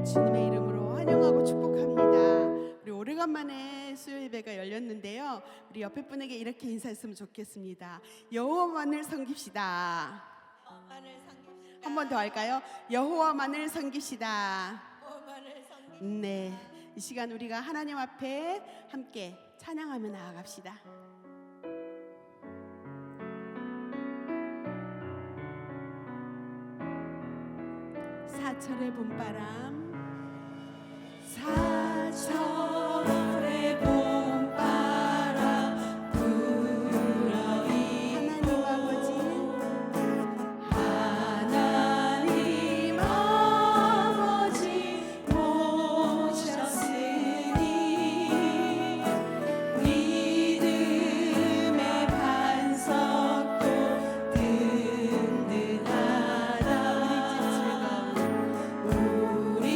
주님의 이름으로 환영하고 축복합니다. 우리 오래간만에 수요 예배가 열렸는데요. 우리 옆에 분에게 이렇게 인사했으면 좋겠습니다. 여호와만을 섬깁시다. 한 번 더 할까요? 여호와만을 섬깁시다. 네, 이 시간 우리가 하나님 앞에 함께 찬양하며 나아갑시다. 사철의 봄바람, 사철의 봄바람 불어이 하나님 아버지, 하나님 아버지 모셨으니 믿음의 반석도 든든하다. 우리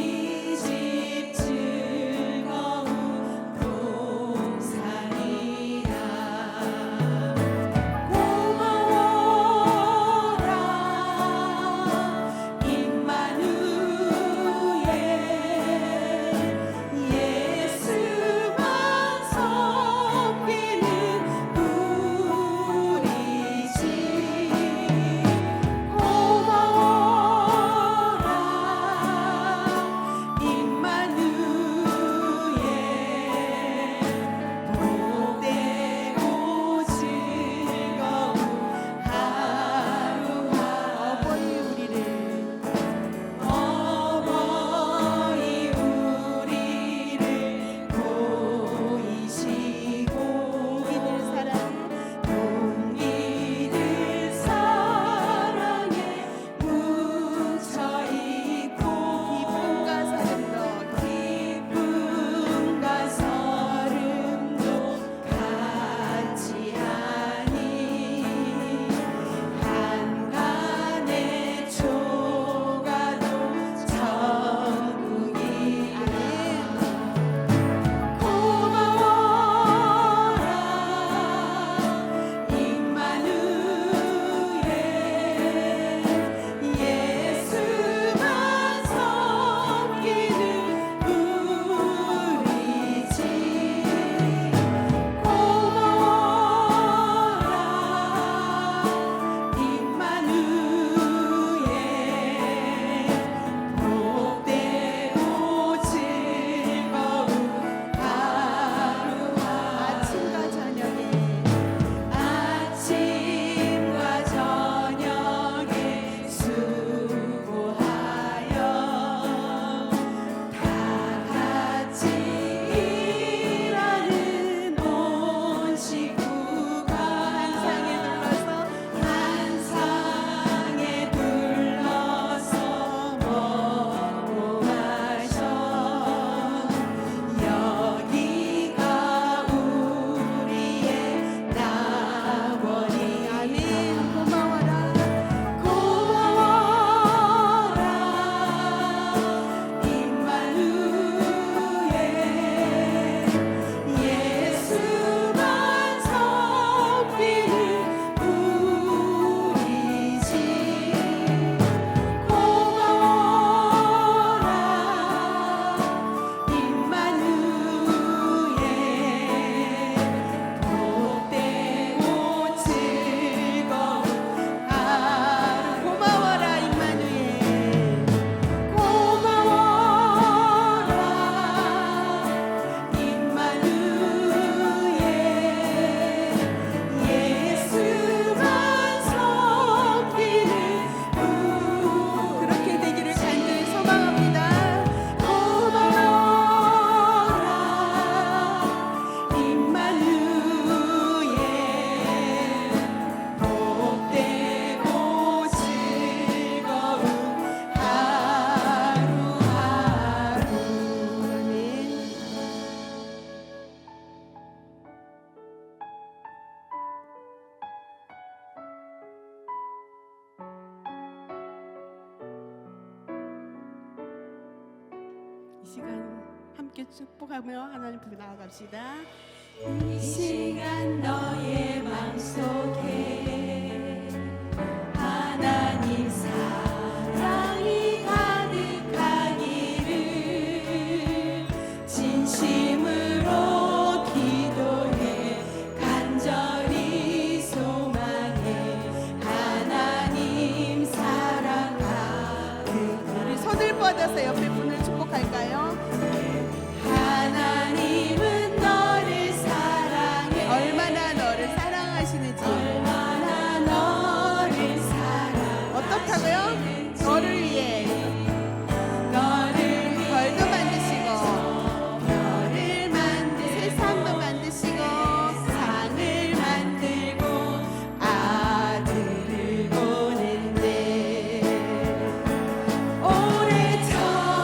집 즐거운 동산이다. 고마워라 임마누엘, 예수만 섬기는 우리 집. 고마워라 임마누엘, 복되고 즐거운 하루하루. 어버이 우리를 보이시고 동이들 사랑에 묻혀있고 기쁨과 서름도 같이 하니 한간의 초가도 천국이라. 고마워라 임마누엘, 예수만 섬기는 우리 집. 고마워라 임마누엘, 복되고 즐거운 하루하루. 아침과 저녁에 수고하여 다 같이 일하는 온 식구가 한 상에 둘러서 먹고 마셔. 여기가 우리의 낙원이. 고마워라 임마누엘, 예수만 섬기는 우리 집. 고마워라 임마누엘, 복되고 즐거운 하루. 고마워라 임마누엘, 고마워라 임마누엘, 예수만 섬기는 그렇게 되기를 간절히 소망합니다. 고마워라 임마누엘, 복되고 즐거운 하루하루. 아멘. 이 시간 함께 축복하며 하나님 앞에 나아갑시다. 이 시간 너의 맘속에 하나님 사랑이 가득하기를 손을 뻗어서 옆에 분을 축복할까요? 하나님은 너를 사랑해 얼마나 너를 사랑하시는지. 얼마나 너를 사랑해 어떻다고요? 너를 위해 너를 별도 만드시고 별을 만들고 세상도 만드시고 상을 만들고 아들을 보낸대 오래전부터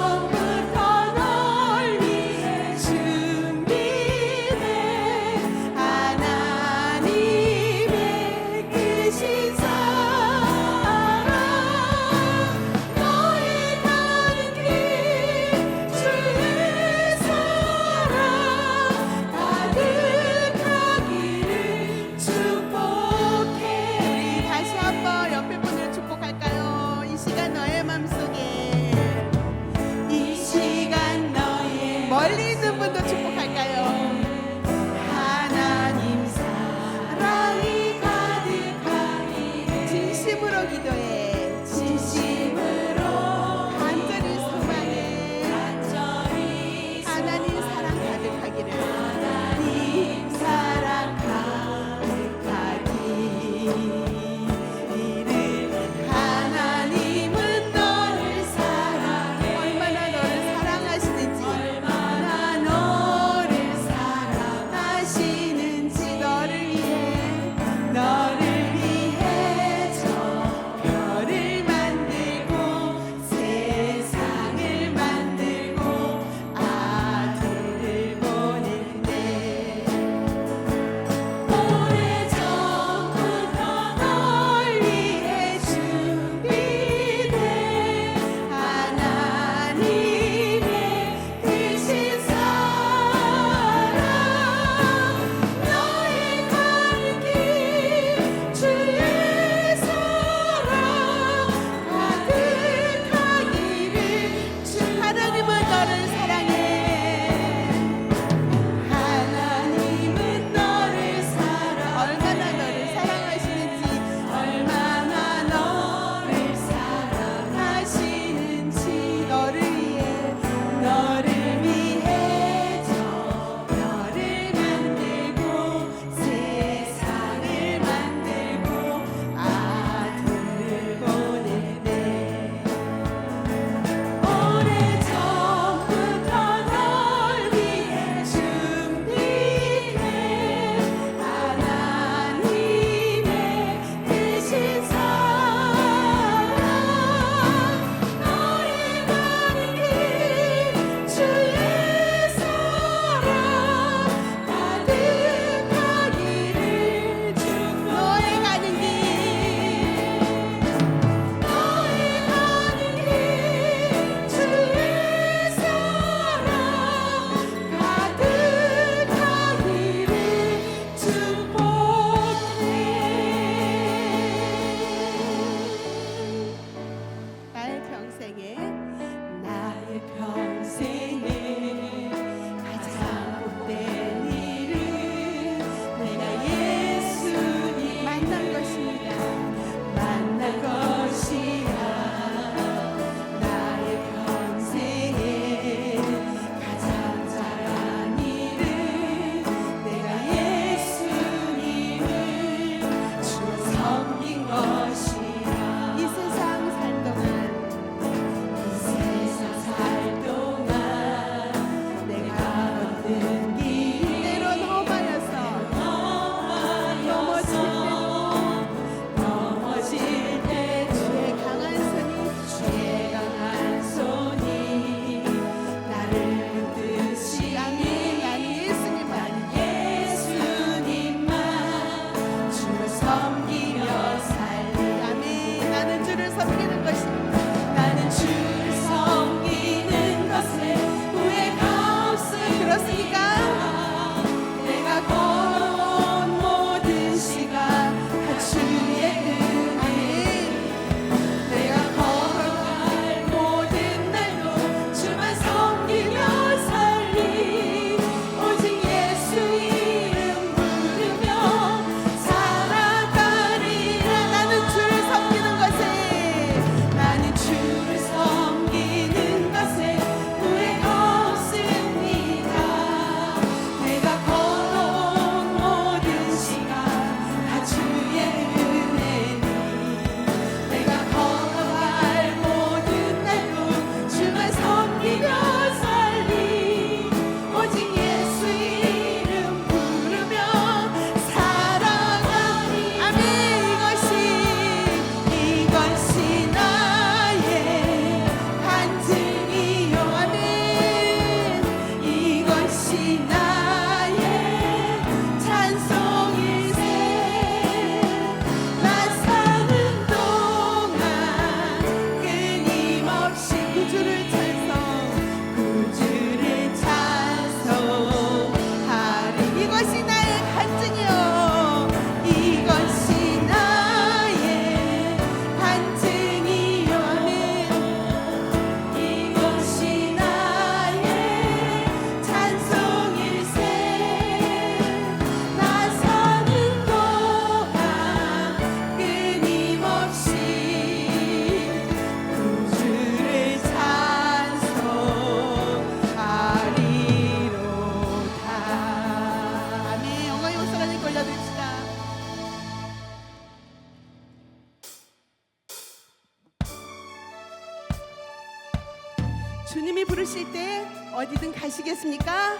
주님이 부르실 때 어디든 가시겠습니까?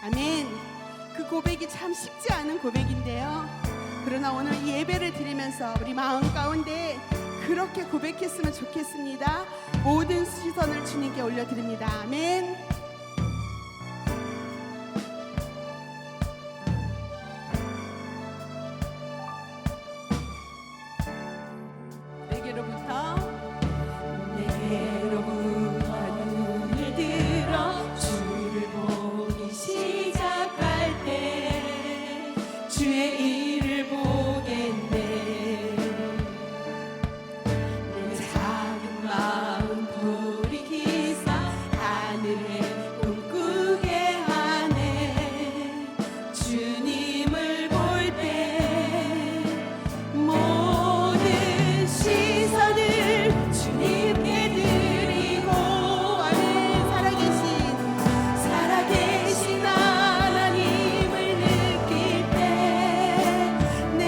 아멘. 그 고백이 참 쉽지 않은 고백인데요. 그러나 오늘 이 예배를 드리면서 우리 마음 가운데 그렇게 고백했으면 좋겠습니다. 모든 시선을 주님께 올려드립니다. 아멘. 내게로부터 눈을 들어 주를 보기 시작할 때 주의 일을 보겠네. 내 작은 마음 돌이키사 하늘에 꿈꾸게 하네. 주님을 볼 때 모든 시선을 주님께 드리고 아멘. 살아계신 하나님을 느낄 때 내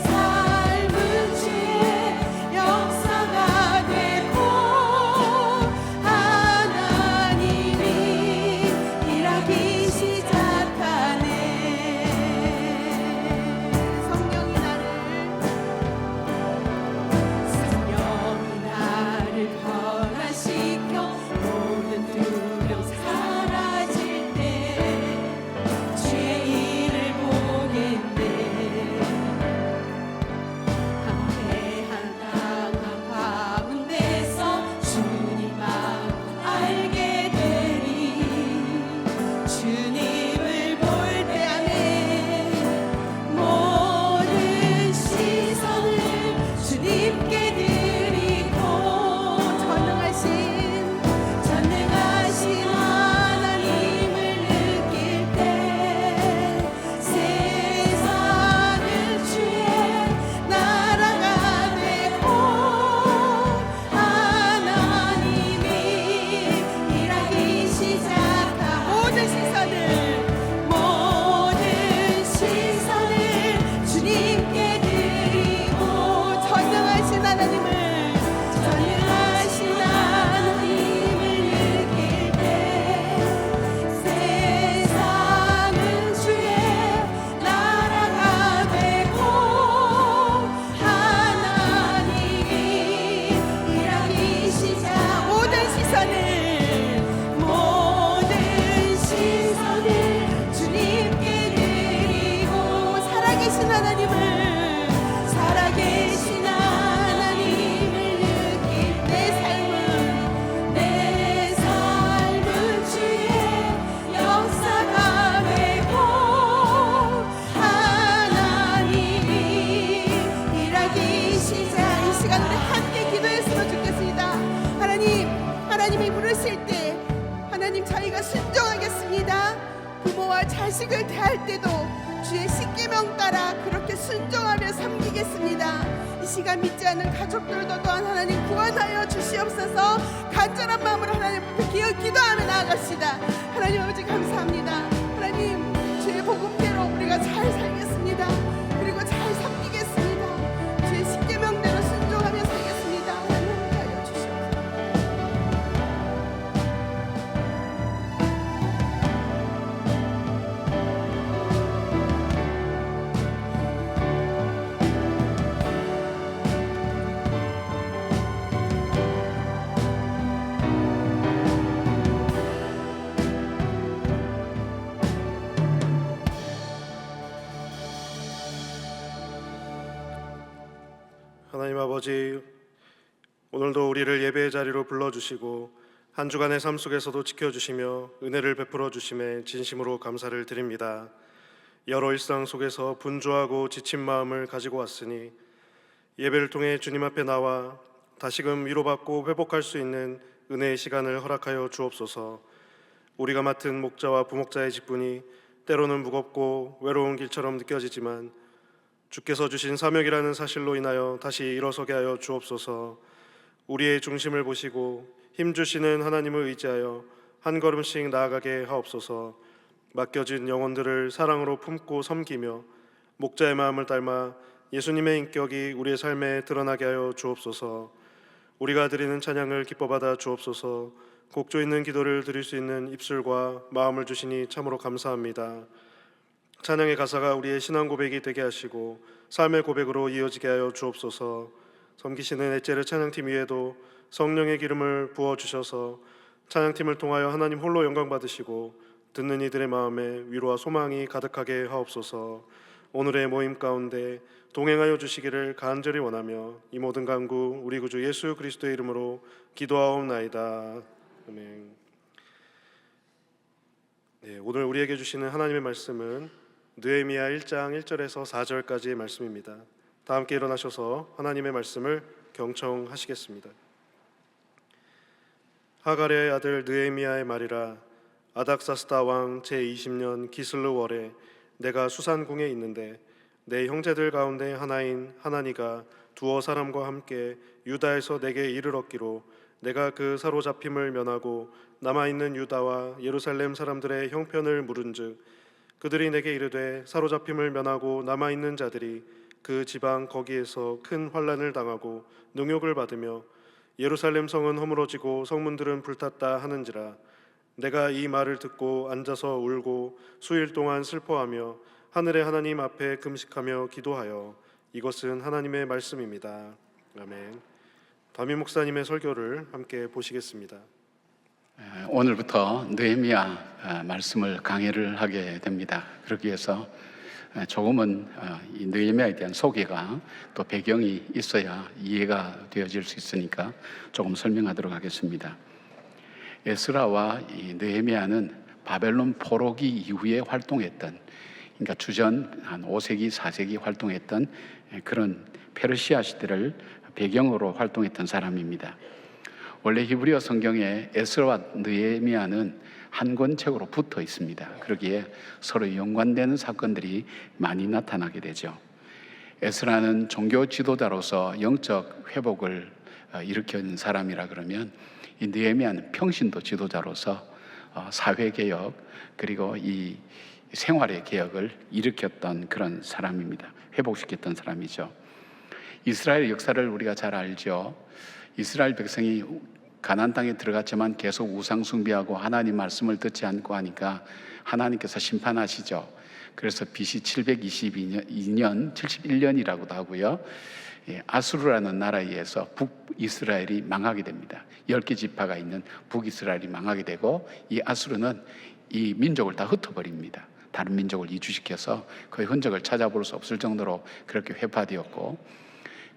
삶은 주의 역사가 되고 하나님이 일하기 시작하네. 성령이 나를 변화시켜 모든 두려움 사라질 때 주의 일을 보겠네. 한해한 땅 가운데서 주님 마음 알게 되리. 주님을 볼 때 모든 시선을 주님께 드리고 전능하신 하나님을 느낄 때 세상은 주의 나라가 되고 하나님이 일하기 시작한 모든 시선을 주님께 드리고 전능하신 하나님을 느낄 때 세상은 주의 나라가 되고 하나님이 일하기 시작. 모든 시선을 주님께 드리고 살아계신 하나님을 느낄 내 삶은 주의 역사가 되고 하나님이 일하기 시작. 이 시간에 함께 기도했으면 좋겠습니다. 하나님이 부르실 때 하나님 저희가 순종하겠습니다. 부모와 자식을 대할 때도 주의 십계명 따라 그렇게 순종하며 섬기겠습니다. 이 시간 믿지 않는 가족들도 또한 하나님 구원하여 주시옵소서. 간절한 마음으로 하나님 앞에 기도하며 나아갑시다. 하나님 아버지 감사합니다. 하나님 주의 복음대로 우리가 잘 살겠습니다. 그리고 잘 섬기겠습니다. 주의 십계명대로 순종하며 살겠습니다. 하나님 함께하여 주시옵소서. 하나님 아버지, 오늘도 우리를 예배의 자리로 불러주시고 한 주간의 삶 속에서도 지켜주시며 은혜를 베풀어 주심에 진심으로 감사를 드립니다. 여러 일상 속에서 분주하고 지친 마음을 가지고 왔으니 예배를 통해 주님 앞에 나와 다시금 위로받고 회복할 수 있는 은혜의 시간을 허락하여 주옵소서. 우리가 맡은 목자와 부목자의 직분이 때로는 무겁고 외로운 길처럼 느껴지지만 주께서 주신 사명이라는 사실로 인하여 다시 일어서게 하여 주옵소서. 우리의 중심을 보시고 힘주시는 하나님을 의지하여 한 걸음씩 나아가게 하옵소서. 맡겨진 영혼들을 사랑으로 품고 섬기며 목자의 마음을 닮아 예수님의 인격이 우리의 삶에 드러나게 하여 주옵소서. 우리가 드리는 찬양을 기뻐 받아 주옵소서. 곡조 있는 기도를 드릴 수 있는 입술과 마음을 주시니 참으로 감사합니다. 찬양의 가사가 우리의 신앙 고백이 되게 하시고 삶의 고백으로 이어지게 하여 주옵소서. 섬기시는 에제르 찬양팀 위에도 성령의 기름을 부어주셔서 찬양팀을 통하여 하나님 홀로 영광 받으시고 듣는 이들의 마음에 위로와 소망이 가득하게 하옵소서. 오늘의 모임 가운데 동행하여 주시기를 간절히 원하며 이 모든 간구 우리 구주 예수 그리스도의 이름으로 기도하옵나이다. 아멘. 네, 오늘 우리에게 주시는 하나님의 말씀은 느헤미야 1장 1절에서 4절까지의 말씀입니다. 다 함께 일어나셔서 하나님의 말씀을 경청하시겠습니다. 하가랴의 아들 느헤미야의 말이라. 아닥사스다 왕 제20년 기슬르월에 내가 수산궁에 있는데 내 형제들 가운데 하나인 하나니가 두어 사람과 함께 유다에서 내게 이를 얻기로 내가 그 사로잡힘을 면하고 남아있는 유다와 예루살렘 사람들의 형편을 물은즉 그들이 내게 이르되 사로잡힘을 면하고 남아있는 자들이 그 지방 거기에서 큰 환난을 당하고 능욕을 받으며 예루살렘 성은 허물어지고 성문들은 불탔다 하는지라. 내가 이 말을 듣고 앉아서 울고 수일 동안 슬퍼하며 하늘의 하나님 앞에 금식하며 기도하여 이것은 하나님의 말씀입니다. 아멘. 담임 목사님의 설교를 함께 보시겠습니다. 오늘부터 느헤미야 말씀을 강해를 하게 됩니다. 그러기 위해서 조금은 이 느헤미야에 대한 소개가 또 배경이 있어야 이해가 되어질 수 있으니까 조금 설명하도록 하겠습니다. 에스라와 이 느헤미야는 바벨론 포로기 이후에 활동했던, 그러니까 주전 한 5세기, 4세기 활동했던 그런 페르시아 시대를 배경으로 활동했던 사람입니다. 원래 히브리어 성경에 에스라와 느헤미야는 한 권책으로 붙어 있습니다. 그러기에 서로 연관되는 사건들이 많이 나타나게 되죠. 에스라는 종교 지도자로서 영적 회복을 일으킨 사람이라 그러면 이 느헤미야는 평신도 지도자로서 사회개혁 그리고 이 생활의 개혁을 일으켰던 그런 사람입니다. 회복시켰던 사람이죠. 이스라엘 역사를 우리가 잘 알죠. 이스라엘 백성이 가나안 땅에 들어갔지만 계속 우상 숭배하고 하나님 말씀을 듣지 않고 하니까 하나님께서 심판하시죠. 그래서 BC 722년 71년이라고도 하고요. 아수르라는 나라에 의해서 북이스라엘이 망하게 됩니다. 10개 지파가 있는 북이스라엘이 망하게 되고 이 아수르는 이 민족을 다 흩어버립니다. 다른 민족을 이주시켜서 그의 흔적을 찾아볼 수 없을 정도로 그렇게 회파되었고,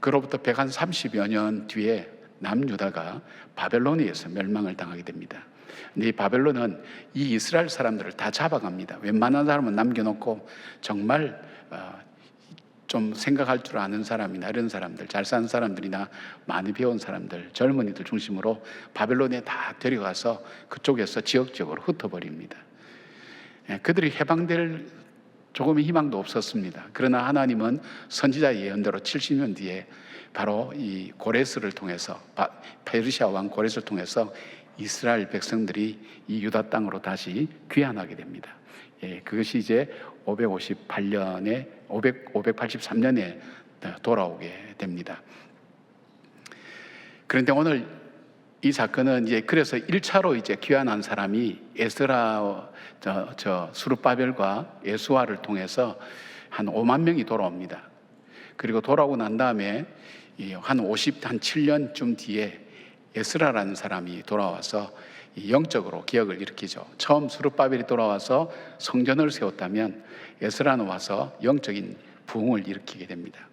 그로부터 130여 년 뒤에 남유다가 바벨론에 의해서 멸망을 당하게 됩니다. 근데 이 바벨론은 이 이스라엘 사람들을 다 잡아갑니다. 웬만한 사람은 남겨놓고 정말 좀 생각할 줄 아는 사람이나 이런 사람들, 잘 사는 사람들이나 많이 배운 사람들, 젊은이들 중심으로 바벨론에 다 데려가서 그쪽에서 지역적으로 흩어버립니다. 그들이 해방될 조금의 희망도 없었습니다. 그러나 하나님은 선지자 예언대로 70년 뒤에 바로 이 고레스를 통해서, 페르시아 왕 고레스를 통해서 이스라엘 백성들이 이 유다 땅으로 다시 귀환하게 됩니다. 그것이 이제 583년에 돌아오게 됩니다. 그런데 오늘 이 사건은 이제 그래서 1차로 이제 귀환한 사람이 에스라, 스룹바벨과 예수아를 통해서 한 5만 명이 돌아옵니다. 그리고 돌아오고 난 다음에 한 7년쯤 뒤에 에스라라는 사람이 돌아와서 영적으로 개혁을 일으키죠. 처음 스룹바벨이 돌아와서 성전을 세웠다면 에스라는 와서 영적인 부흥을 일으키게 됩니다.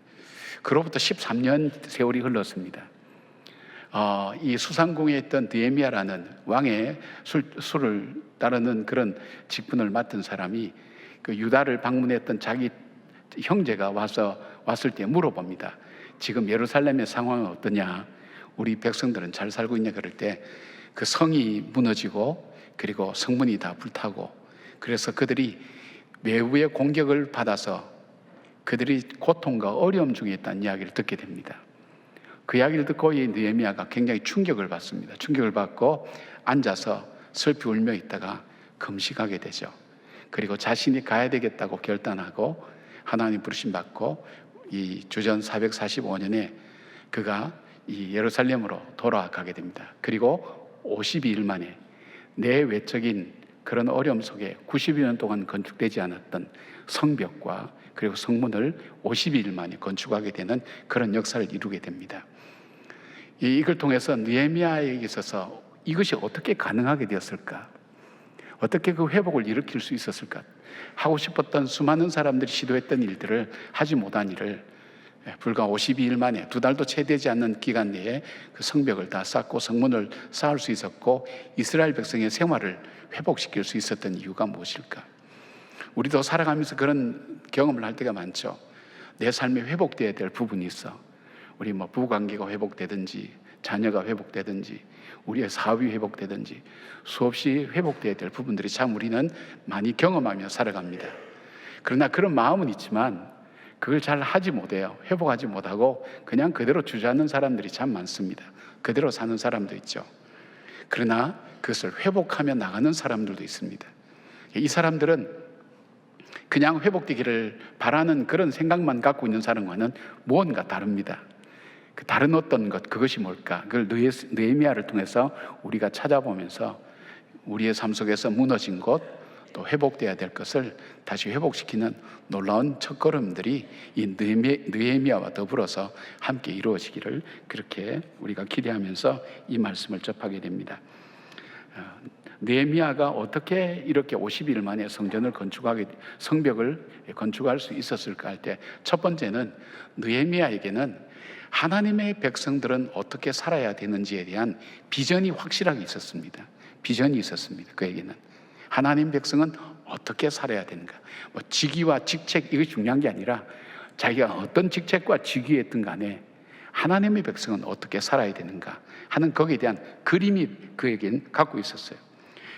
그로부터 13년 세월이 흘렀습니다. 이 수상궁에 있던 느헤미야라는 왕의 수를 따르는 그런 직분을 맡은 사람이 그 유다를 방문했던 자기 형제가 왔을 때 물어봅니다. 지금 예루살렘의 상황은 어떠냐? 우리 백성들은 잘 살고 있냐? 그럴 때 그 성이 무너지고 그리고 성문이 다 불타고 그래서 그들이 외부의 공격을 받아서 그들이 고통과 어려움 중에 있다는 이야기를 듣게 됩니다. 그 이야기를 듣고 이 느헤미야가 굉장히 충격을 받습니다. 충격을 받고 앉아서 슬피 울며 있다가 금식하게 되죠. 그리고 자신이 가야 되겠다고 결단하고 하나님 부르심 받고 이 주전 445년에 그가 이 예루살렘으로 돌아가게 됩니다. 그리고 52일 만에 내 외적인 그런 어려움 속에 90여 년 동안 건축되지 않았던 성벽과 그리고 성문을 52일 만에 건축하게 되는 그런 역사를 이루게 됩니다. 이걸 통해서 느헤미야에게 있어서 이것이 어떻게 가능하게 되었을까? 어떻게 그 회복을 일으킬 수 있었을까? 하고 싶었던 수많은 사람들이 시도했던 일들을 하지 못한 일을 불과 52일 만에 2달도 채 되지 않는 기간 내에 그 성벽을 다 쌓고 성문을 쌓을 수 있었고 이스라엘 백성의 생활을 회복시킬 수 있었던 이유가 무엇일까? 우리도 살아가면서 그런 경험을 할 때가 많죠. 내 삶에 회복되어야 될 부분이 있어. 우리 부부관계가 회복되든지 자녀가 회복되든지 우리의 사업이 회복되든지 수없이 회복되어야 될 부분들이 참 우리는 많이 경험하며 살아갑니다. 그러나 그런 마음은 있지만 그걸 잘 하지 못해요. 회복하지 못하고 그냥 그대로 주저앉는 사람들이 참 많습니다. 그대로 사는 사람도 있죠. 그러나 그것을 회복하며 나가는 사람들도 있습니다. 이 사람들은 그냥 회복되기를 바라는 그런 생각만 갖고 있는 사람과는 무언가 다릅니다. 그 다른 어떤 것, 그것이 뭘까? 그걸 느헤미야를 통해서 우리가 찾아보면서 우리의 삶 속에서 무너진 것, 또 회복돼야 될 것을 다시 회복시키는 놀라운 첫걸음들이 이 느헤미야와 더불어서 함께 이루어지기를 그렇게 우리가 기대하면서 이 말씀을 접하게 됩니다. 느헤미야가 어떻게 이렇게 50일 만에 성벽을 건축할 수 있었을까 할 때 첫 번째는 느헤미야에게는 하나님의 백성들은 어떻게 살아야 되는지에 대한 비전이 확실하게 있었습니다. 비전이 있었습니다. 그에게는 하나님 백성은 어떻게 살아야 되는가, 직위와 직책 이것이 중요한 게 아니라 자기가 어떤 직책과 직위에 있든 간에 하나님의 백성은 어떻게 살아야 되는가 하는 거기에 대한 그림이 그에겐 갖고 있었어요.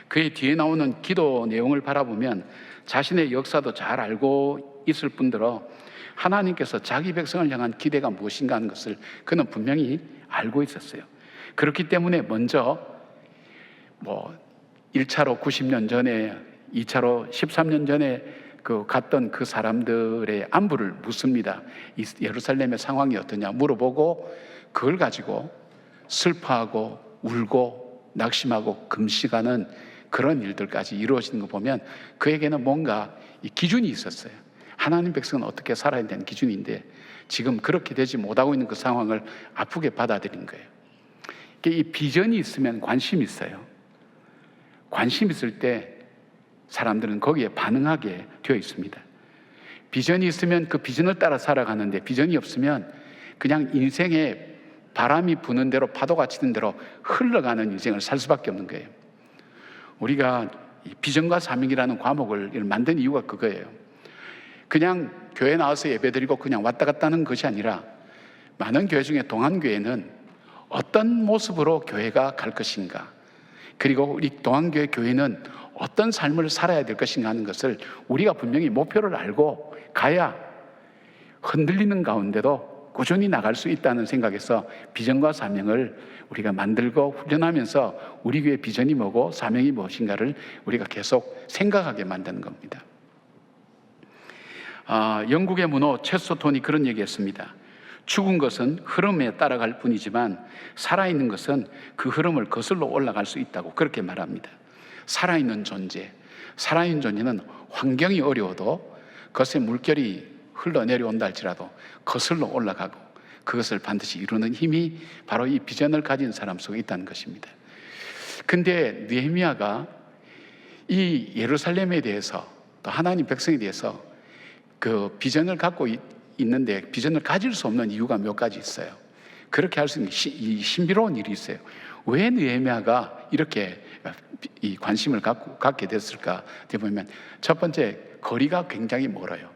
그의 뒤에 나오는 기도 내용을 바라보면 자신의 역사도 잘 알고 있을 뿐더러 하나님께서 자기 백성을 향한 기대가 무엇인가 하는 것을 그는 분명히 알고 있었어요. 그렇기 때문에 먼저 1차로 90년 전에 2차로 13년 전에 갔던 그 사람들의 안부를 묻습니다. 예루살렘의 상황이 어떠냐 물어보고 그걸 가지고 슬퍼하고 울고 낙심하고 금식하는 그런 일들까지 이루어지는 거 보면 그에게는 뭔가 기준이 있었어요. 하나님 백성은 어떻게 살아야 되는 기준인데 지금 그렇게 되지 못하고 있는 그 상황을 아프게 받아들인 거예요. 이 비전이 있으면 관심이 있어요. 관심 있을 때 사람들은 거기에 반응하게 되어 있습니다. 비전이 있으면 그 비전을 따라 살아가는데 비전이 없으면 그냥 인생에 바람이 부는 대로 파도가 치는 대로 흘러가는 인생을 살 수밖에 없는 거예요. 우리가 비전과 사명이라는 과목을 만든 이유가 그거예요. 그냥 교회 나와서 예배드리고 그냥 왔다 갔다 하는 것이 아니라 많은 교회 중에 동안교회는 어떤 모습으로 교회가 갈 것인가, 그리고 우리 동안교회 교회는 어떤 삶을 살아야 될 것인가 하는 것을 우리가 분명히 목표를 알고 가야 흔들리는 가운데도 꾸준히 나갈 수 있다는 생각에서 비전과 사명을 우리가 만들고 훈련하면서 우리 교회의 비전이 뭐고 사명이 무엇인가를 우리가 계속 생각하게 만드는 겁니다. 영국의 문호 체스터톤이 그런 얘기했습니다. 죽은 것은 흐름에 따라갈 뿐이지만 살아있는 것은 그 흐름을 거슬러 올라갈 수 있다고 그렇게 말합니다. 살아있는 존재, 살아있는 존재는 환경이 어려워도 그것의 물결이 흘러내려온다 할지라도 거슬러 올라가고 그것을 반드시 이루는 힘이 바로 이 비전을 가진 사람 속에 있다는 것입니다. 근데 느헤미야가 이 예루살렘에 대해서 또 하나님 백성에 대해서 그 비전을 갖고 있는데 비전을 가질 수 없는 이유가 몇 가지 있어요. 그렇게 할 수 있는 신비로운 일이 있어요. 왜 느헤미야가 이렇게 이 관심을 갖게 됐을까? 보면 첫 번째, 거리가 굉장히 멀어요.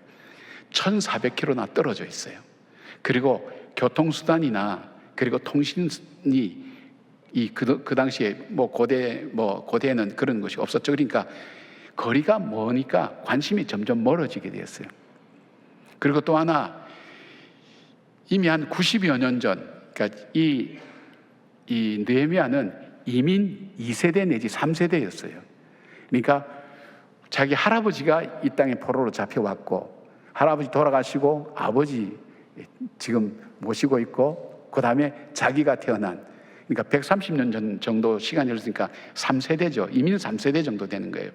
1,400km나 떨어져 있어요. 그리고 교통수단이나 그리고 통신이 그 당시에 고대에는 그런 것이 없었죠. 그러니까 거리가 머니까 관심이 점점 멀어지게 되었어요. 그리고 또 하나, 이미 한 90여 년 전, 그러니까 이 느헤미야는 이민 2세대 내지 3세대였어요. 그러니까 자기 할아버지가 이 땅에 포로로 잡혀왔고, 할아버지 돌아가시고 아버지 지금 모시고 있고, 그 다음에 자기가 태어난, 그러니까 130년 정도 시간이 흘렀으니까 3세대죠. 이민 3세대 정도 되는 거예요.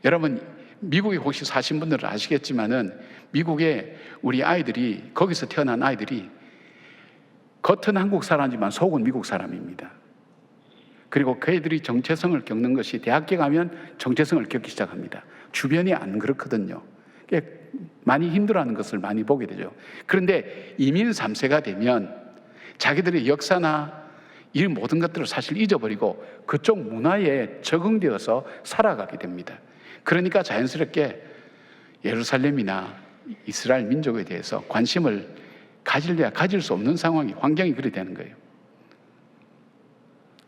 여러분, 미국에 혹시 사신 분들은 아시겠지만은 미국에 우리 아이들이, 거기서 태어난 아이들이 겉은 한국 사람이지만 속은 미국 사람입니다. 그리고 그 애들이 정체성을 겪는 것이 대학교 가면 정체성을 겪기 시작합니다. 주변이 안 그렇거든요. 많이 힘들어하는 것을 많이 보게 되죠. 그런데 이민 3세가 되면 자기들의 역사나 이 모든 것들을 사실 잊어버리고 그쪽 문화에 적응되어서 살아가게 됩니다. 그러니까 자연스럽게 예루살렘이나 이스라엘 민족에 대해서 관심을 가질래야 가질 수 없는 상황이, 환경이 그리 되는 거예요.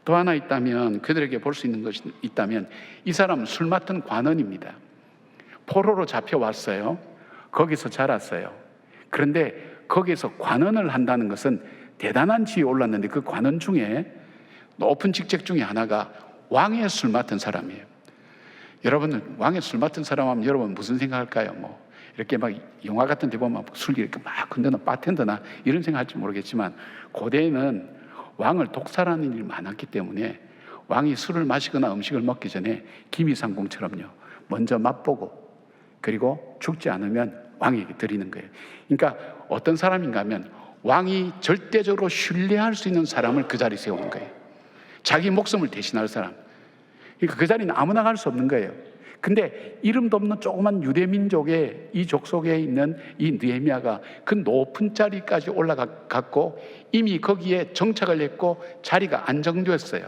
또 하나 있다면, 그들에게 볼 수 있는 것이 있다면, 이 사람은 술 맡은 관원입니다. 포로로 잡혀왔어요. 거기서 자랐어요. 그런데 거기에서 관원을 한다는 것은 대단한 지위에 올랐는데, 그 관원 중에 높은 직책 중에 하나가 왕의 술 맡은 사람이에요. 여러분은 왕의 술 맡은 사람 하면 여러분 무슨 생각할까요? 이렇게 막 영화 같은 데 보면 술 이렇게 막 흔드는 바텐더나 이런 생각할지 모르겠지만, 고대에는 왕을 독살하는 일이 많았기 때문에 왕이 술을 마시거나 음식을 먹기 전에 기미상궁처럼요, 먼저 맛보고 그리고 죽지 않으면 왕에게 드리는 거예요. 그러니까 어떤 사람인가 하면 왕이 절대적으로 신뢰할 수 있는 사람을 그 자리에 세우는 거예요. 자기 목숨을 대신할 사람. 그러니까 그 자리는 아무나 갈 수 없는 거예요. 근데 이름도 없는 조그만 유대 민족의 이 족속에 있는 이 느헤미야가 그 높은 자리까지 올라갔고 이미 거기에 정착을 했고 자리가 안정되었어요.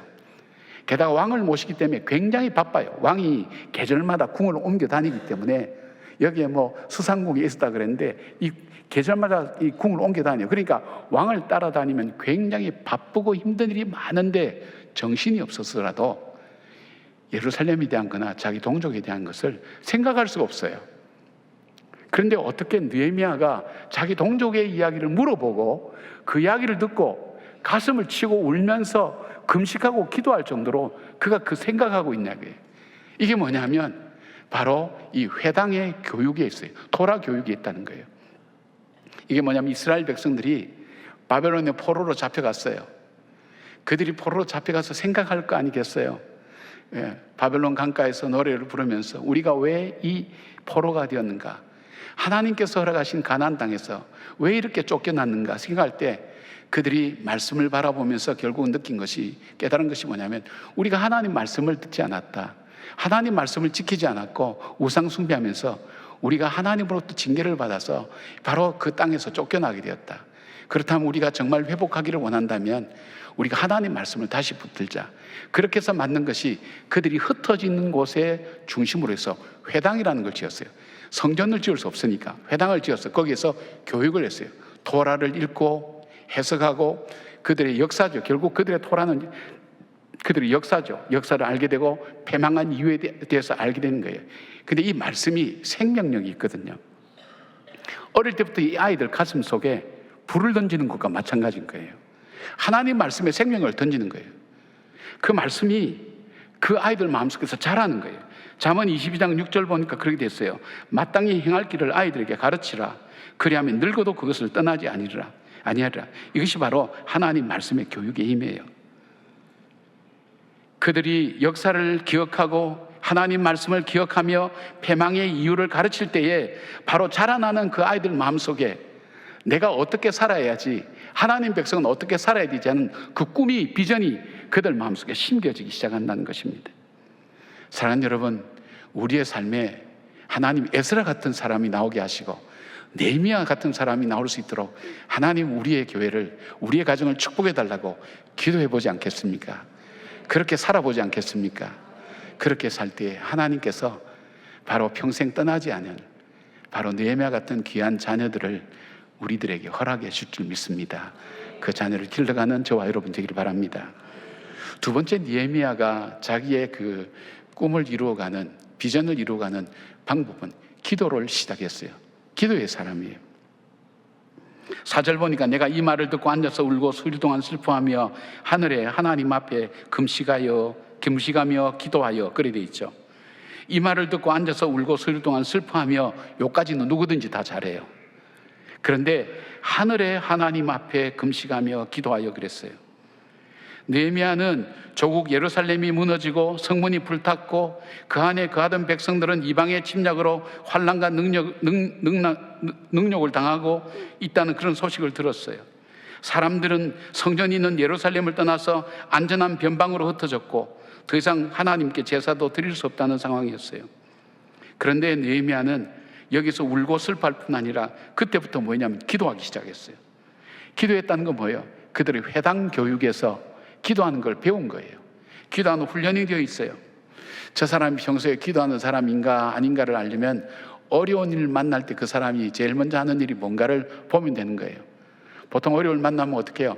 게다가 왕을 모시기 때문에 굉장히 바빠요. 왕이 계절마다 궁을 옮겨 다니기 때문에, 여기에 수상궁이 있었다 그랬는데 이 계절마다 이 궁을 옮겨 다녀요. 그러니까 왕을 따라다니면 굉장히 바쁘고 힘든 일이 많은데 정신이 없었더라도 예루살렘에 대한 거나 자기 동족에 대한 것을 생각할 수가 없어요. 그런데 어떻게 느헤미야가 자기 동족의 이야기를 물어보고 그 이야기를 듣고 가슴을 치고 울면서 금식하고 기도할 정도로 그가 그 생각하고 있냐고요. 이게 뭐냐면 바로 이 회당의 교육에 있어요. 토라 교육이 있다는 거예요. 이게 뭐냐면 이스라엘 백성들이 바벨론의 포로로 잡혀갔어요. 그들이 포로로 잡혀가서 생각할 거 아니겠어요? 바벨론 강가에서 노래를 부르면서 우리가 왜 이 포로가 되었는가, 하나님께서 허락하신 가나안 땅에서 왜 이렇게 쫓겨났는가 생각할 때 그들이 말씀을 바라보면서 결국 느낀 것이, 깨달은 것이 뭐냐면 우리가 하나님 말씀을 듣지 않았다, 하나님 말씀을 지키지 않았고 우상 숭배하면서 우리가 하나님으로부터 징계를 받아서 바로 그 땅에서 쫓겨나게 되었다. 그렇다면 우리가 정말 회복하기를 원한다면 우리가 하나님 말씀을 다시 붙들자. 그렇게 해서 만든 것이 그들이 흩어지는 곳에 중심으로 해서 회당이라는 걸 지었어요. 성전을 지을 수 없으니까 회당을 지어서 거기에서 교육을 했어요. 토라를 읽고 해석하고 그들의 역사죠. 결국 그들의 토라는 그들의 역사죠. 역사를 알게 되고 패망한 이유에 대해서 알게 되는 거예요. 근데 이 말씀이 생명력이 있거든요. 어릴 때부터 이 아이들 가슴 속에 불을 던지는 것과 마찬가지인 거예요. 하나님 말씀에 생명을 던지는 거예요. 그 말씀이 그 아이들 마음속에서 자라는 거예요. 잠언 22장 6절 보니까 그렇게 됐어요. 마땅히 행할 길을 아이들에게 가르치라. 그리하면 늙어도 그것을 떠나지 아니하리라. 이것이 바로 하나님 말씀의 교육의 힘이에요. 그들이 역사를 기억하고 하나님 말씀을 기억하며 패망의 이유를 가르칠 때에 바로 자라나는 그 아이들 마음속에 내가 어떻게 살아야지, 하나님 백성은 어떻게 살아야 되지 하는 그 꿈이, 비전이 그들 마음속에 심겨지기 시작한다는 것입니다. 사랑하는 여러분, 우리의 삶에 하나님 에스라 같은 사람이 나오게 하시고 느헤미야 같은 사람이 나올 수 있도록 하나님 우리의 교회를, 우리의 가정을 축복해 달라고 기도해 보지 않겠습니까? 그렇게 살아보지 않겠습니까? 그렇게 살 때 하나님께서 바로 평생 떠나지 않은 바로 느헤미야 같은 귀한 자녀들을 우리들에게 허락해 줄 줄 믿습니다. 그 자녀를 길러가는 저와 여러분 되기를 바랍니다. 두 번째, 느헤미야가 자기의 그 꿈을 이루어가는, 비전을 이루어가는 방법은 기도를 시작했어요. 기도의 사람이에요. 4절 보니까 내가 이 말을 듣고 앉아서 울고 수일 동안 슬퍼하며 하늘에 하나님 앞에 금식하며 기도하여, 그래 돼 있죠. 이 말을 듣고 앉아서 울고 수일 동안 슬퍼하며, 요까지는 누구든지 다 잘해요. 그런데 하늘에 하나님 앞에 금식하며 기도하여 그랬어요. 느헤미야는 조국 예루살렘이 무너지고 성문이 불탔고 그 안에 거하던 백성들은 이방의 침략으로 환난과 능욕을 당하고 있다는 그런 소식을 들었어요. 사람들은 성전이 있는 예루살렘을 떠나서 안전한 변방으로 흩어졌고 더 이상 하나님께 제사도 드릴 수 없다는 상황이었어요. 그런데 느헤미야는 여기서 울고 슬퍼할 뿐 아니라 그때부터 뭐냐면 기도하기 시작했어요. 기도했다는 건 뭐예요? 그들의 회당 교육에서 기도하는 걸 배운 거예요. 기도하는 훈련이 되어 있어요. 저 사람이 평소에 기도하는 사람인가 아닌가를 알려면 어려운 일을 만날 때 그 사람이 제일 먼저 하는 일이 뭔가를 보면 되는 거예요. 보통 어려움을 만나면 어떻게 해요?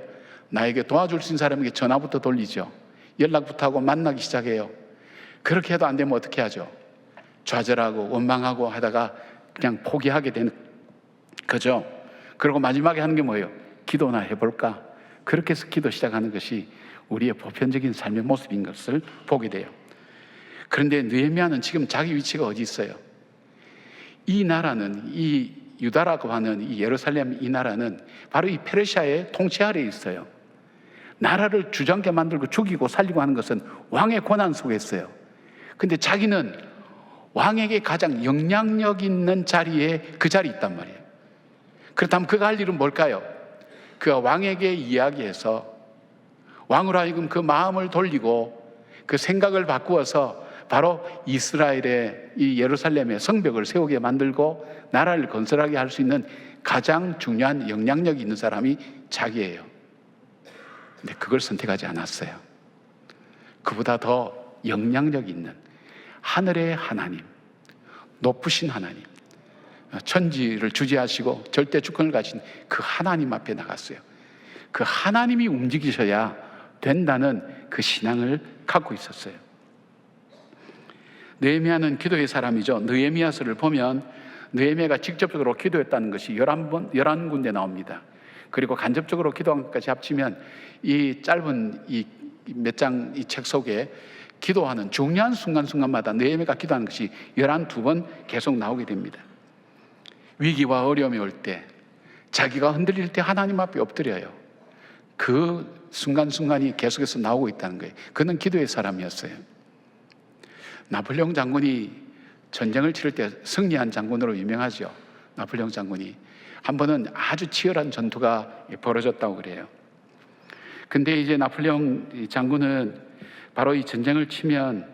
나에게 도와줄 수 있는 사람에게 전화부터 돌리죠. 연락부터 하고 만나기 시작해요. 그렇게 해도 안 되면 어떻게 하죠? 좌절하고 원망하고 하다가 그냥 포기하게 되는 거죠. 그리고 마지막에 하는 게 뭐예요? 기도나 해볼까? 그렇게 해서 기도 시작하는 것이 우리의 보편적인 삶의 모습인 것을 보게 돼요. 그런데 느헤미야는 지금 자기 위치가 어디 있어요? 이 나라는, 이 유다라고 하는 이 예루살렘 이 나라는 바로 이 페르시아의 통치 아래에 있어요. 나라를 주장케 만들고 죽이고 살리고 하는 것은 왕의 권한 속에 있어요. 근데 자기는 왕에게 가장 영향력 있는 자리에 그 자리에 있단 말이에요. 그렇다면 그가 할 일은 뭘까요? 그가 왕에게 이야기해서 왕으로 하여금 그 마음을 돌리고 그 생각을 바꾸어서 바로 이스라엘의 이 예루살렘의 성벽을 세우게 만들고 나라를 건설하게 할 수 있는 가장 중요한 영향력이 있는 사람이 자기예요. 근데 그걸 선택하지 않았어요. 그보다 더 영향력 있는 하늘의 하나님, 높으신 하나님, 천지를 주재하시고 절대 주권을 가진 그 하나님 앞에 나갔어요. 그 하나님이 움직이셔야 된다는 그 신앙을 갖고 있었어요. 느헤미야는 기도의 사람이죠. 느헤미야서를 보면 느헤미야가 직접적으로 기도했다는 것이 11군데 나옵니다. 그리고 간접적으로 기도한 것까지 합치면 이 짧은 이 몇 장 이 책 속에 기도하는 중요한 순간순간마다 느헤미야가 기도하는 것이 11번 계속 나오게 됩니다. 위기와 어려움이 올 때, 자기가 흔들릴 때 하나님 앞에 엎드려요. 그 순간순간이 계속해서 나오고 있다는 거예요. 그는 기도의 사람이었어요. 나폴레옹 장군이 전쟁을 치를 때 승리한 장군으로 유명하죠. 나폴레옹 장군이 한 번은 아주 치열한 전투가 벌어졌다고 그래요. 근데 이제 나폴레옹 장군은 바로 이 전쟁을 치면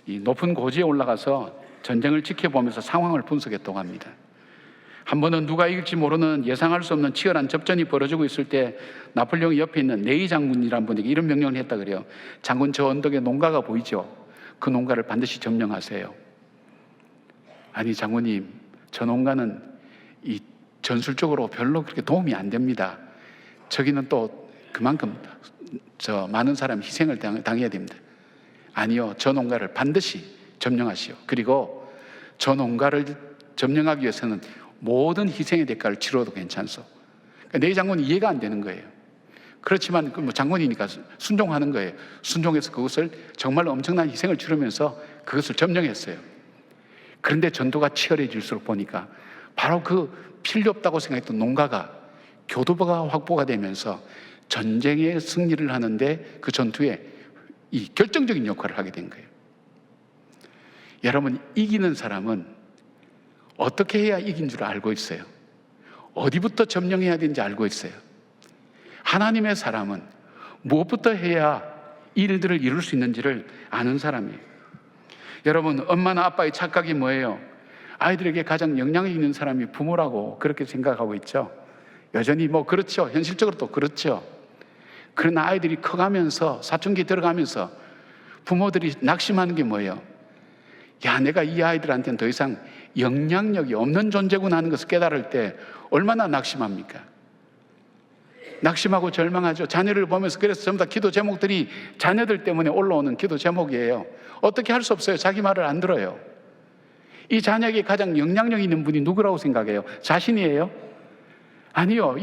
이 높은 고지에 올라가서 전쟁을 지켜보면서 상황을 분석했다고 합니다. 한 번은 누가 이길지 모르는 예상할 수 없는 치열한 접전이 벌어지고 있을 때 나폴레옹 옆에 있는 네이 장군이라는 분에게 이런 명령을 했다 그래요. 장군, 저 언덕에 농가가 보이죠? 그 농가를 반드시 점령하세요. 아니 장군님, 저 농가는 이 전술적으로 별로 그렇게 도움이 안 됩니다. 저기는 또 그만큼 많은 사람이 희생을 당해야 됩니다. 아니요, 저 농가를 반드시 점령하시오. 그리고 저 농가를 점령하기 위해서는 모든 희생의 대가를 치러도 괜찮소. 그러니까 네 장군이 이해가 안 되는 거예요. 그렇지만 뭐 장군이니까 순종하는 거예요. 순종해서 그것을 정말로 엄청난 희생을 치르면서 그것을 점령했어요. 그런데 전투가 치열해질수록 보니까 바로 그 필요 없다고 생각했던 농가가 교두보가 확보가 되면서 전쟁의 승리를 하는데 그 전투에 이 결정적인 역할을 하게 된 거예요. 여러분, 이기는 사람은 어떻게 해야 이긴 줄 알고 있어요. 어디부터 점령해야 되는지 알고 있어요. 하나님의 사람은 무엇부터 해야 일들을 이룰 수 있는지를 아는 사람이에요. 여러분, 엄마나 아빠의 착각이 뭐예요? 아이들에게 가장 영향이 있는 사람이 부모라고 그렇게 생각하고 있죠. 여전히 뭐 그렇죠. 현실적으로 또 그렇죠. 그러나 아이들이 커가면서 사춘기 들어가면서 부모들이 낙심하는 게 뭐예요? 야, 내가 이 아이들한테는 더 이상 영향력이 없는 존재구나 하는 것을 깨달을 때 얼마나 낙심합니까? 낙심하고 절망하죠. 자녀를 보면서. 그래서 전부 다 기도 제목들이 자녀들 때문에 올라오는 기도 제목이에요. 어떻게 할 수 없어요. 자기 말을 안 들어요. 이 자녀에게 가장 영향력 있는 분이 누구라고 생각해요? 자신이에요? 아니요.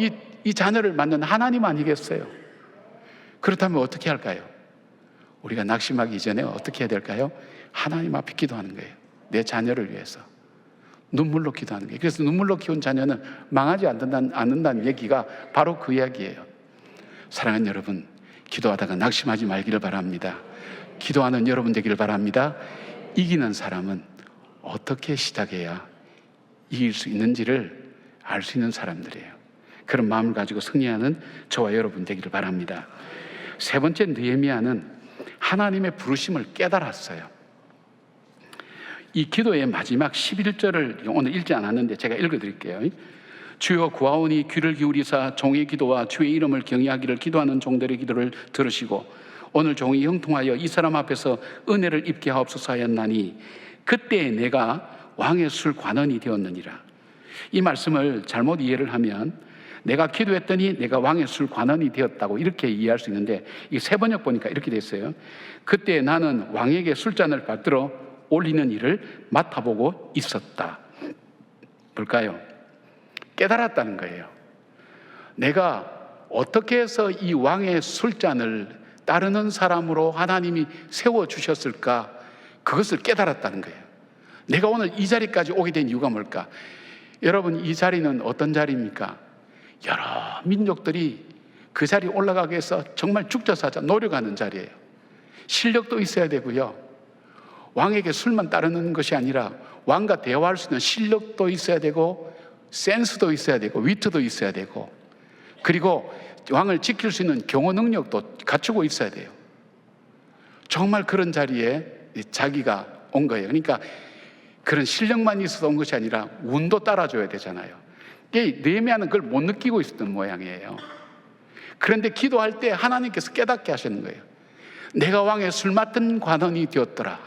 이 자녀를 만든 하나님 아니겠어요? 그렇다면 어떻게 할까요? 우리가 낙심하기 전에 어떻게 해야 될까요? 하나님 앞에 기도하는 거예요. 내 자녀를 위해서 눈물로 기도하는 거예요. 그래서 눈물로 키운 자녀는 망하지 않는다는 얘기가 바로 그 이야기예요. 사랑하는 여러분, 기도하다가 낙심하지 말기를 바랍니다. 기도하는 여러분 되기를 바랍니다. 이기는 사람은 어떻게 시작해야 이길 수 있는지를 알 수 있는 사람들이에요. 그런 마음을 가지고 승리하는 저와 여러분 되기를 바랍니다. 세 번째, 느헤미야는 하나님의 부르심을 깨달았어요. 이 기도의 마지막 11절을 오늘 읽지 않았는데 제가 읽어드릴게요. 주여 구하오니 귀를 기울이사 종의 기도와 주의 이름을 경외하기를 기도하는 종들의 기도를 들으시고 오늘 종이 형통하여 이 사람 앞에서 은혜를 입게 하옵소서 하였나니 그때 내가 왕의 술 관원이 되었느니라. 이 말씀을 잘못 이해를 하면 내가 기도했더니 내가 왕의 술 관원이 되었다고 이렇게 이해할 수 있는데 이 새 번역 보니까 이렇게 됐어요. 그때 나는 왕에게 술잔을 받들어 올리는 일을 맡아보고 있었다. 뭘까요? 깨달았다는 거예요. 내가 어떻게 해서 이 왕의 술잔을 따르는 사람으로 하나님이 세워주셨을까? 그것을 깨달았다는 거예요. 내가 오늘 이 자리까지 오게 된 이유가 뭘까? 여러분, 이 자리는 어떤 자리입니까? 여러 민족들이 그 자리에 올라가기 위해서 정말 죽자사자 노력하는 자리예요. 실력도 있어야 되고요. 왕에게 술만 따르는 것이 아니라 왕과 대화할 수 있는 실력도 있어야 되고 센스도 있어야 되고 위트도 있어야 되고 그리고 왕을 지킬 수 있는 경호 능력도 갖추고 있어야 돼요. 정말 그런 자리에 자기가 온 거예요. 그러니까 그런 실력만 있어서 온 것이 아니라 운도 따라줘야 되잖아요. 느헤미야는 그걸 못 느끼고 있었던 모양이에요. 그런데 기도할 때 하나님께서 깨닫게 하시는 거예요. 내가 왕의 술 맡은 관원이 되었더라.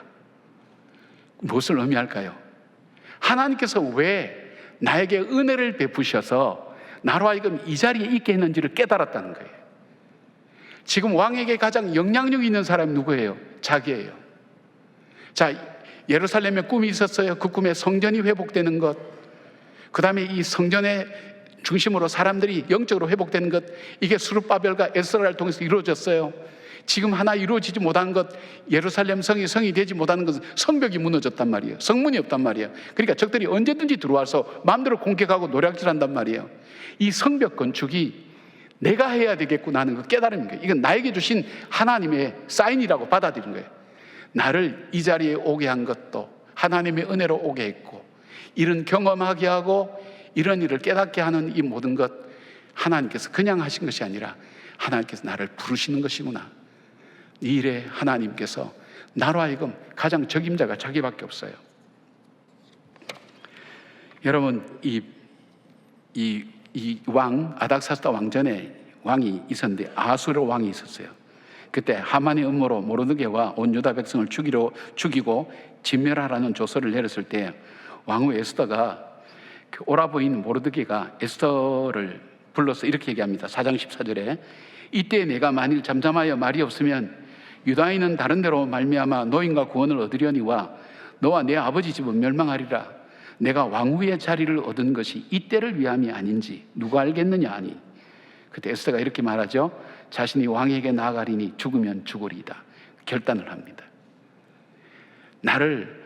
무엇을 의미할까요? 하나님께서 왜 나에게 은혜를 베푸셔서 나로 하여금 이 자리에 있게 했는지를 깨달았다는 거예요. 지금 왕에게 가장 영향력 있는 사람이 누구예요? 자기예요. 자, 예루살렘에 꿈이 있었어요. 그 꿈에 성전이 회복되는 것, 그 다음에 이 성전의 중심으로 사람들이 영적으로 회복되는 것, 이게 스룹바벨과 에스라를 통해서 이루어졌어요. 지금 하나 이루어지지 못한 것, 예루살렘 성이 되지 못하는 것은 성벽이 무너졌단 말이에요. 성문이 없단 말이에요. 그러니까 적들이 언제든지 들어와서 마음대로 공격하고 노략질한단 말이에요. 이 성벽 건축이 내가 해야 되겠구나 하는 그 깨달음인 거예요. 이건 나에게 주신 하나님의 사인이라고 받아들인 거예요. 나를 이 자리에 오게 한 것도 하나님의 은혜로 오게 했고, 이런 경험하게 하고 이런 일을 깨닫게 하는 이 모든 것, 하나님께서 그냥 하신 것이 아니라 하나님께서 나를 부르시는 것이구나. 이 일에 하나님께서 나로 하여금 가장 적임자가 자기밖에 없어요. 여러분, 이 왕, 아닥사스다 왕전에 왕이 있었는데 아수르 왕이 있었어요. 그때 하만의 음모로 모르드게와 온 유다 백성을 죽이고 진멸하라는 조서를 내렸을 때 왕후 에스더가 그 오라버인 모르드게가 에스더를 불러서 이렇게 얘기합니다. 4장 14절에 이때 내가 만일 잠잠하여 말이 없으면 유다인은 다른 데로 말미암아 노인과 구원을 얻으려니와 너와 내 아버지 집은 멸망하리라. 내가 왕후의 자리를 얻은 것이 이때를 위함이 아닌지 누가 알겠느냐 하니, 그때 에스더가 이렇게 말하죠. 자신이 왕에게 나아가리니 죽으면 죽으리이다. 결단을 합니다. 나를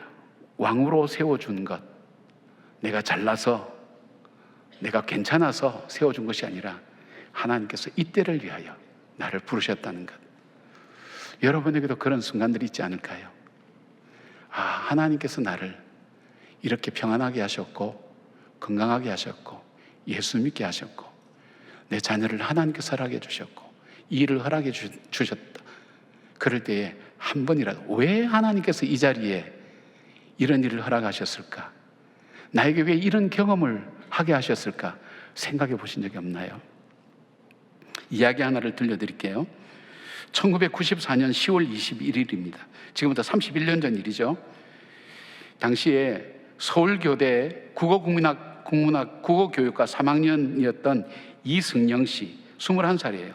왕으로 세워준 것, 내가 잘나서 내가 괜찮아서 세워준 것이 아니라 하나님께서 이때를 위하여 나를 부르셨다는 것. 여러분에게도 그런 순간들이 있지 않을까요? 아, 하나님께서 나를 이렇게 평안하게 하셨고 건강하게 하셨고 예수 믿게 하셨고 내 자녀를 하나님께서 허락해 주셨고 이 일을 허락해 주셨다. 그럴 때에 한 번이라도 왜 하나님께서 이 자리에 이런 일을 허락하셨을까? 나에게 왜 이런 경험을 하게 하셨을까? 생각해 보신 적이 없나요? 이야기 하나를 들려드릴게요. 1994년 10월 21일입니다. 지금부터 31년 전 일이죠. 당시에 서울교대 국어교육과 3학년이었던 이승영 씨, 21살이에요.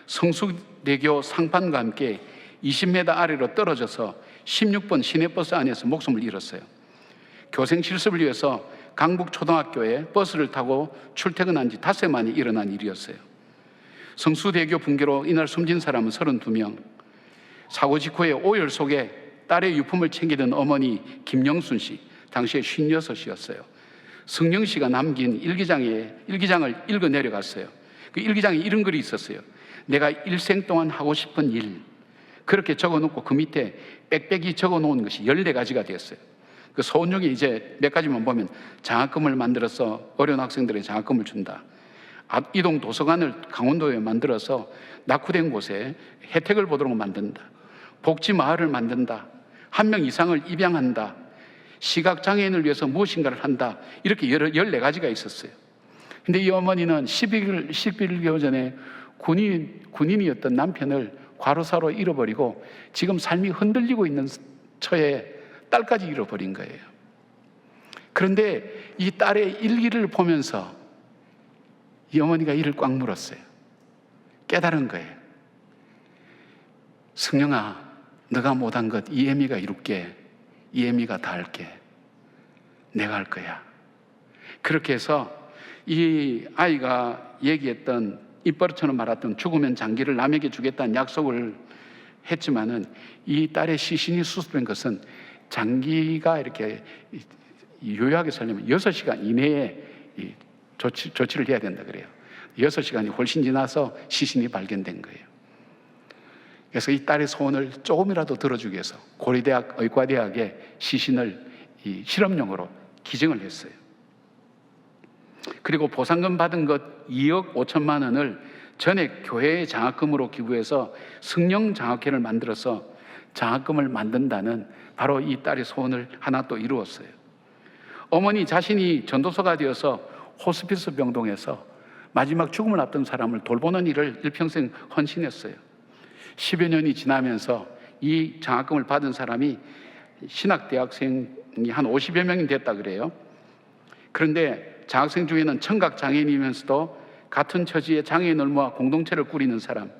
성수대교 상판과 함께 20m 아래로 떨어져서 16번 시내버스 안에서 목숨을 잃었어요. 교생 실습을 위해서 강북초등학교에 버스를 타고 출퇴근한 지 닷새 만에 일어난 일이었어요. 성수대교 붕괴로 이날 숨진 사람은 32명. 사고 직후에 오열 속에 딸의 유품을 챙기던 어머니 김영순 씨, 당시에 56이었어요. 승영 씨가 남긴 일기장을 읽어 내려갔어요. 그 일기장에 이런 글이 있었어요. 내가 일생 동안 하고 싶은 일, 그렇게 적어놓고 그 밑에 빽빽이 적어놓은 것이 14가지가 되었어요. 그 소원 중에 이제 몇 가지만 보면, 장학금을 만들어서 어려운 학생들에게 장학금을 준다. 이동 도서관을 강원도에 만들어서 낙후된 곳에 혜택을 보도록 만든다. 복지마을을 만든다. 1명 이상을 입양한다. 시각장애인을 위해서 무엇인가를 한다. 이렇게 14가지가 있었어요. 근데 이 어머니는 11개월 전에 군인이었던 남편을 과로사로 잃어버리고 지금 삶이 흔들리고 있는 처에 딸까지 잃어버린 거예요. 그런데 이 딸의 일기를 보면서 이 어머니가 이를 꽉 물었어요. 깨달은 거예요. 승영아, 너가 못한 것 이혜미가 이룰게. 이혜미가 다 할게. 내가 할 거야. 그렇게 해서 이 아이가 얘기했던, 입버릇처럼 말했던 죽으면 장기를 남에게 주겠다는 약속을 했지만은, 이 딸의 시신이 수습된 것은 장기가 이렇게 요약하게 살려면 6시간 이내에 조치를 해야 된다 그래요. 6시간이 훨씬 지나서 시신이 발견된 거예요. 그래서 이 딸의 소원을 조금이라도 들어주기 위해서 고려대학 의과대학에 시신을 실험용으로 기증을 했어요. 그리고 보상금 받은 것 2억 5천만 원을 전액 교회의 장학금으로 기부해서 승령 장학회를 만들어서 장학금을 만든다는 바로 이 딸의 소원을 하나 또 이루었어요. 어머니 자신이 전도서가 되어서 호스피스 병동에서 마지막 죽음을 앞둔 사람을 돌보는 일을 일평생 헌신했어요. 10여 년이 지나면서 이 장학금을 받은 사람이 신학대학생이 한 50여 명이 됐다 그래요. 그런데 장학생 중에는 청각장애인이면서도 같은 처지의 장애인을 모아 공동체를 꾸리는 사람,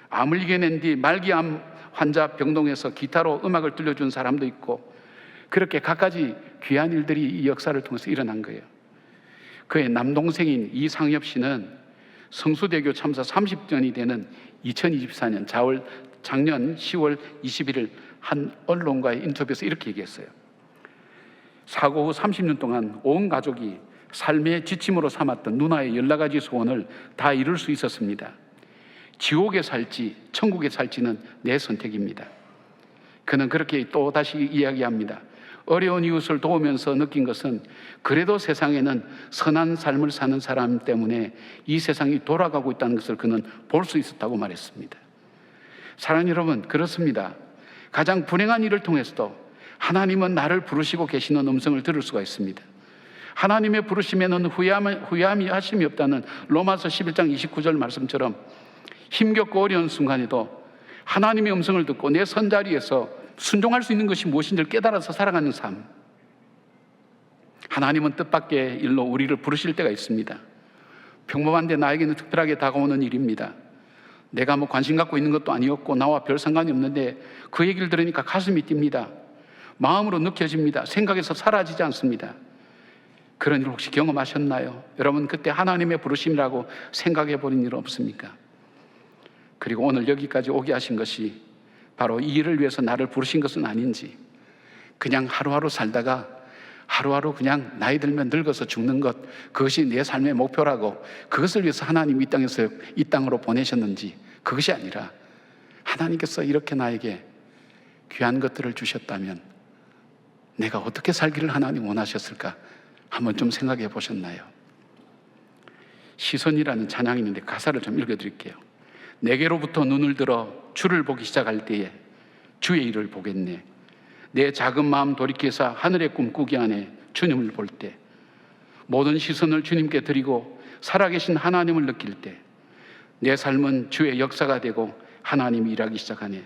암을 이겨낸 뒤 말기암 환자 병동에서 기타로 음악을 들려준 사람도 있고, 그렇게 갖가지 귀한 일들이 이 역사를 통해서 일어난 거예요. 그의 남동생인 이상엽 씨는 성수대교 참사 30주년이 되는 2024년 작년 10월 21일 한 언론과의 인터뷰에서 이렇게 얘기했어요. 사고 후 30년 동안 온 가족이 삶의 지침으로 삼았던 누나의 14가지 소원을 다 이룰 수 있었습니다. 지옥에 살지 천국에 살지는 내 선택입니다. 그는 그렇게 또 다시 이야기합니다. 어려운 이웃을 도우면서 느낀 것은, 그래도 세상에는 선한 삶을 사는 사람 때문에 이 세상이 돌아가고 있다는 것을 그는 볼 수 있었다고 말했습니다. 사랑하는 여러분, 그렇습니다. 가장 불행한 일을 통해서도 하나님은 나를 부르시고 계시는 음성을 들을 수가 있습니다. 하나님의 부르심에는 후회함이 하심이 없다는 로마서 11장 29절 말씀처럼, 힘겹고 어려운 순간에도 하나님의 음성을 듣고 내 선자리에서 순종할 수 있는 것이 무엇인지를 깨달아서 살아가는 삶, 하나님은 뜻밖의 일로 우리를 부르실 때가 있습니다. 평범한데 나에게는 특별하게 다가오는 일입니다. 내가 관심 갖고 있는 것도 아니었고 나와 별 상관이 없는데 그 얘기를 들으니까 가슴이 뜁니다. 마음으로 느껴집니다. 생각에서 사라지지 않습니다. 그런 일 혹시 경험하셨나요? 여러분, 그때 하나님의 부르심이라고 생각해 보는 일 없습니까? 그리고 오늘 여기까지 오게 하신 것이 바로 이 일을 위해서 나를 부르신 것은 아닌지, 그냥 하루하루 살다가 하루하루 그냥 나이 들면 늙어서 죽는 것, 그것이 내 삶의 목표라고 그것을 위해서 하나님이 이 땅으로 보내셨는지, 그것이 아니라 하나님께서 이렇게 나에게 귀한 것들을 주셨다면 내가 어떻게 살기를 하나님 원하셨을까? 한번 좀 생각해 보셨나요? 시선이라는 찬양이 있는데 가사를 좀 읽어드릴게요. 내게로부터 눈을 들어 주를 보기 시작할 때에 주의 일을 보겠네. 내 작은 마음 돌이켜서 하늘의 꿈 꾸기 안에 주님을 볼 때, 모든 시선을 주님께 드리고 살아계신 하나님을 느낄 때, 내 삶은 주의 역사가 되고 하나님이 일하기 시작하네.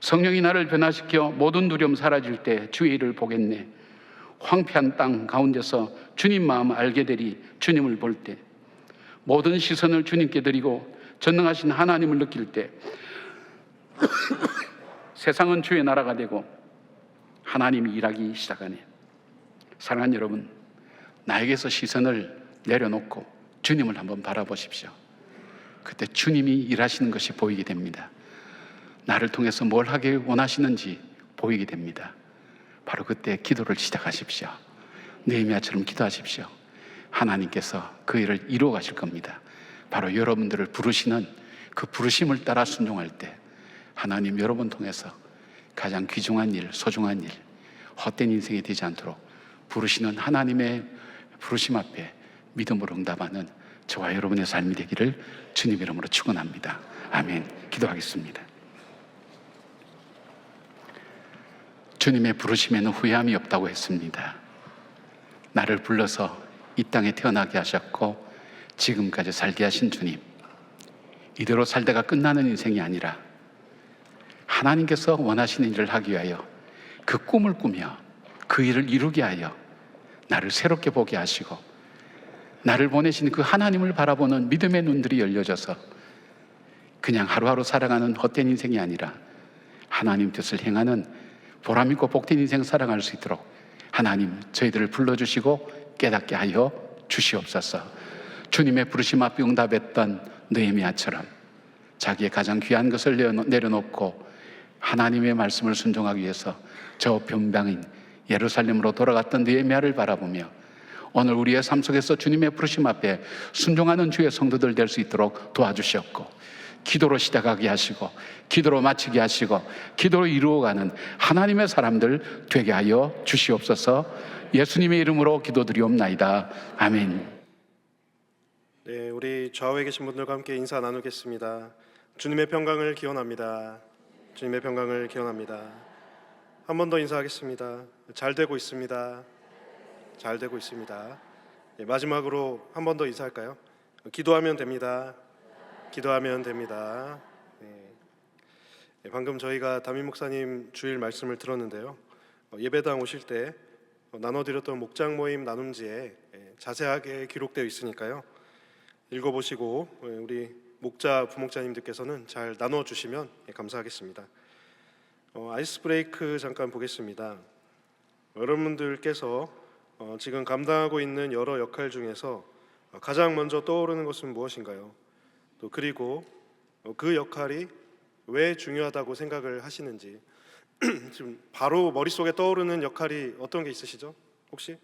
성령이 나를 변화시켜 모든 두려움 사라질 때 주의 일을 보겠네. 황폐한 땅 가운데서 주님 마음 알게 되리. 주님을 볼 때, 모든 시선을 주님께 드리고 전능하신 하나님을 느낄 때 세상은 주의 나라가 되고 하나님이 일하기 시작하네. 사랑하는 여러분, 나에게서 시선을 내려놓고 주님을 한번 바라보십시오. 그때 주님이 일하시는 것이 보이게 됩니다. 나를 통해서 뭘 하길 원하시는지 보이게 됩니다. 바로 그때 기도를 시작하십시오. 느헤미야처럼 기도하십시오. 하나님께서 그 일을 이루어 가실 겁니다. 바로 여러분들을 부르시는 그 부르심을 따라 순종할 때 하나님 여러분 통해서 가장 귀중한 일, 소중한 일, 헛된 인생이 되지 않도록 부르시는 하나님의 부르심 앞에 믿음으로 응답하는 저와 여러분의 삶이 되기를 주님 이름으로 축원합니다. 아멘. 기도하겠습니다. 주님의 부르심에는 후회함이 없다고 했습니다. 나를 불러서 이 땅에 태어나게 하셨고 지금까지 살게 하신 주님, 이대로 살다가 끝나는 인생이 아니라 하나님께서 원하시는 일을 하기 위하여 그 꿈을 꾸며 그 일을 이루게 하여 나를 새롭게 보게 하시고 나를 보내신 그 하나님을 바라보는 믿음의 눈들이 열려져서 그냥 하루하루 살아가는 헛된 인생이 아니라 하나님 뜻을 행하는 보람있고 복된 인생 살아갈 수 있도록 하나님 저희들을 불러주시고 깨닫게 하여 주시옵소서. 주님의 부르심 앞에 응답했던 느헤미야처럼 자기의 가장 귀한 것을 내려놓고 하나님의 말씀을 순종하기 위해서 저 변방인 예루살렘으로 돌아갔던 느헤미야를 바라보며 오늘 우리의 삶 속에서 주님의 부르심 앞에 순종하는 주의 성도들 될 수 있도록 도와주셨고 기도로 시작하게 하시고 기도로 마치게 하시고 기도로 이루어가는 하나님의 사람들 되게 하여 주시옵소서. 예수님의 이름으로 기도드리옵나이다. 아멘. 네, 우리 좌우에 계신 분들과 함께 인사 나누겠습니다. 주님의 평강을 기원합니다. 주님의 평강을 기원합니다. 한 번 더 인사하겠습니다. 잘 되고 있습니다. 잘 되고 있습니다. 네, 마지막으로 한 번 더 인사할까요? 기도하면 됩니다. 기도하면 됩니다. 네, 방금 저희가 담임 목사님 주일 말씀을 들었는데요. 예배당 오실 때 나눠드렸던 목장 모임 나눔지에 자세하게 기록되어 있으니까요. 읽어보시고 우리 목자 부목자님들께서는 잘 나눠주시면 감사하겠습니다. 아이스 브레이크 잠깐 보겠습니다. 여러분들께서 지금 감당하고 있는 여러 역할 중에서 가장 먼저 떠오르는 것은 무엇인가요? 또 그리고 그 역할이 왜 중요하다고 생각을 하시는지 지금 바로 머릿속에 떠오르는 역할이 어떤 게 있으시죠? 혹시?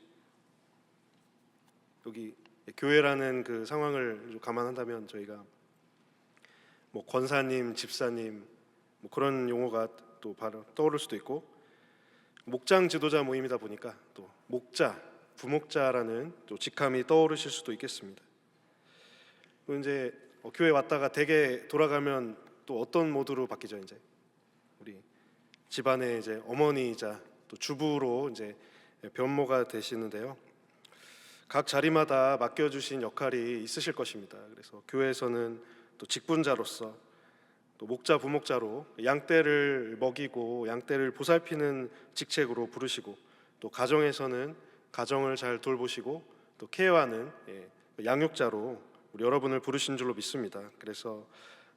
여기 교회라는 그 상황을 감안한다면 저희가 뭐 권사님, 집사님 뭐 그런 용어가 또 바로 떠오를 수도 있고 목장 지도자 모임이다 보니까 또 목자, 부목자라는 또 직함이 떠오르실 수도 있겠습니다. 또 이제 교회 왔다가 댁에 돌아가면 또 어떤 모드로 바뀌죠? 이제 우리 집안의 이제 어머니이자 또 주부로 이제 변모가 되시는데요. 각 자리마다 맡겨주신 역할이 있으실 것입니다. 그래서 교회에서는 또 직분자로서 또 목자 부목자로 양떼를 먹이고 양떼를 보살피는 직책으로 부르시고 또 가정에서는 가정을 잘 돌보시고 또 케어하는 양육자로 우리 여러분을 부르신 줄로 믿습니다. 그래서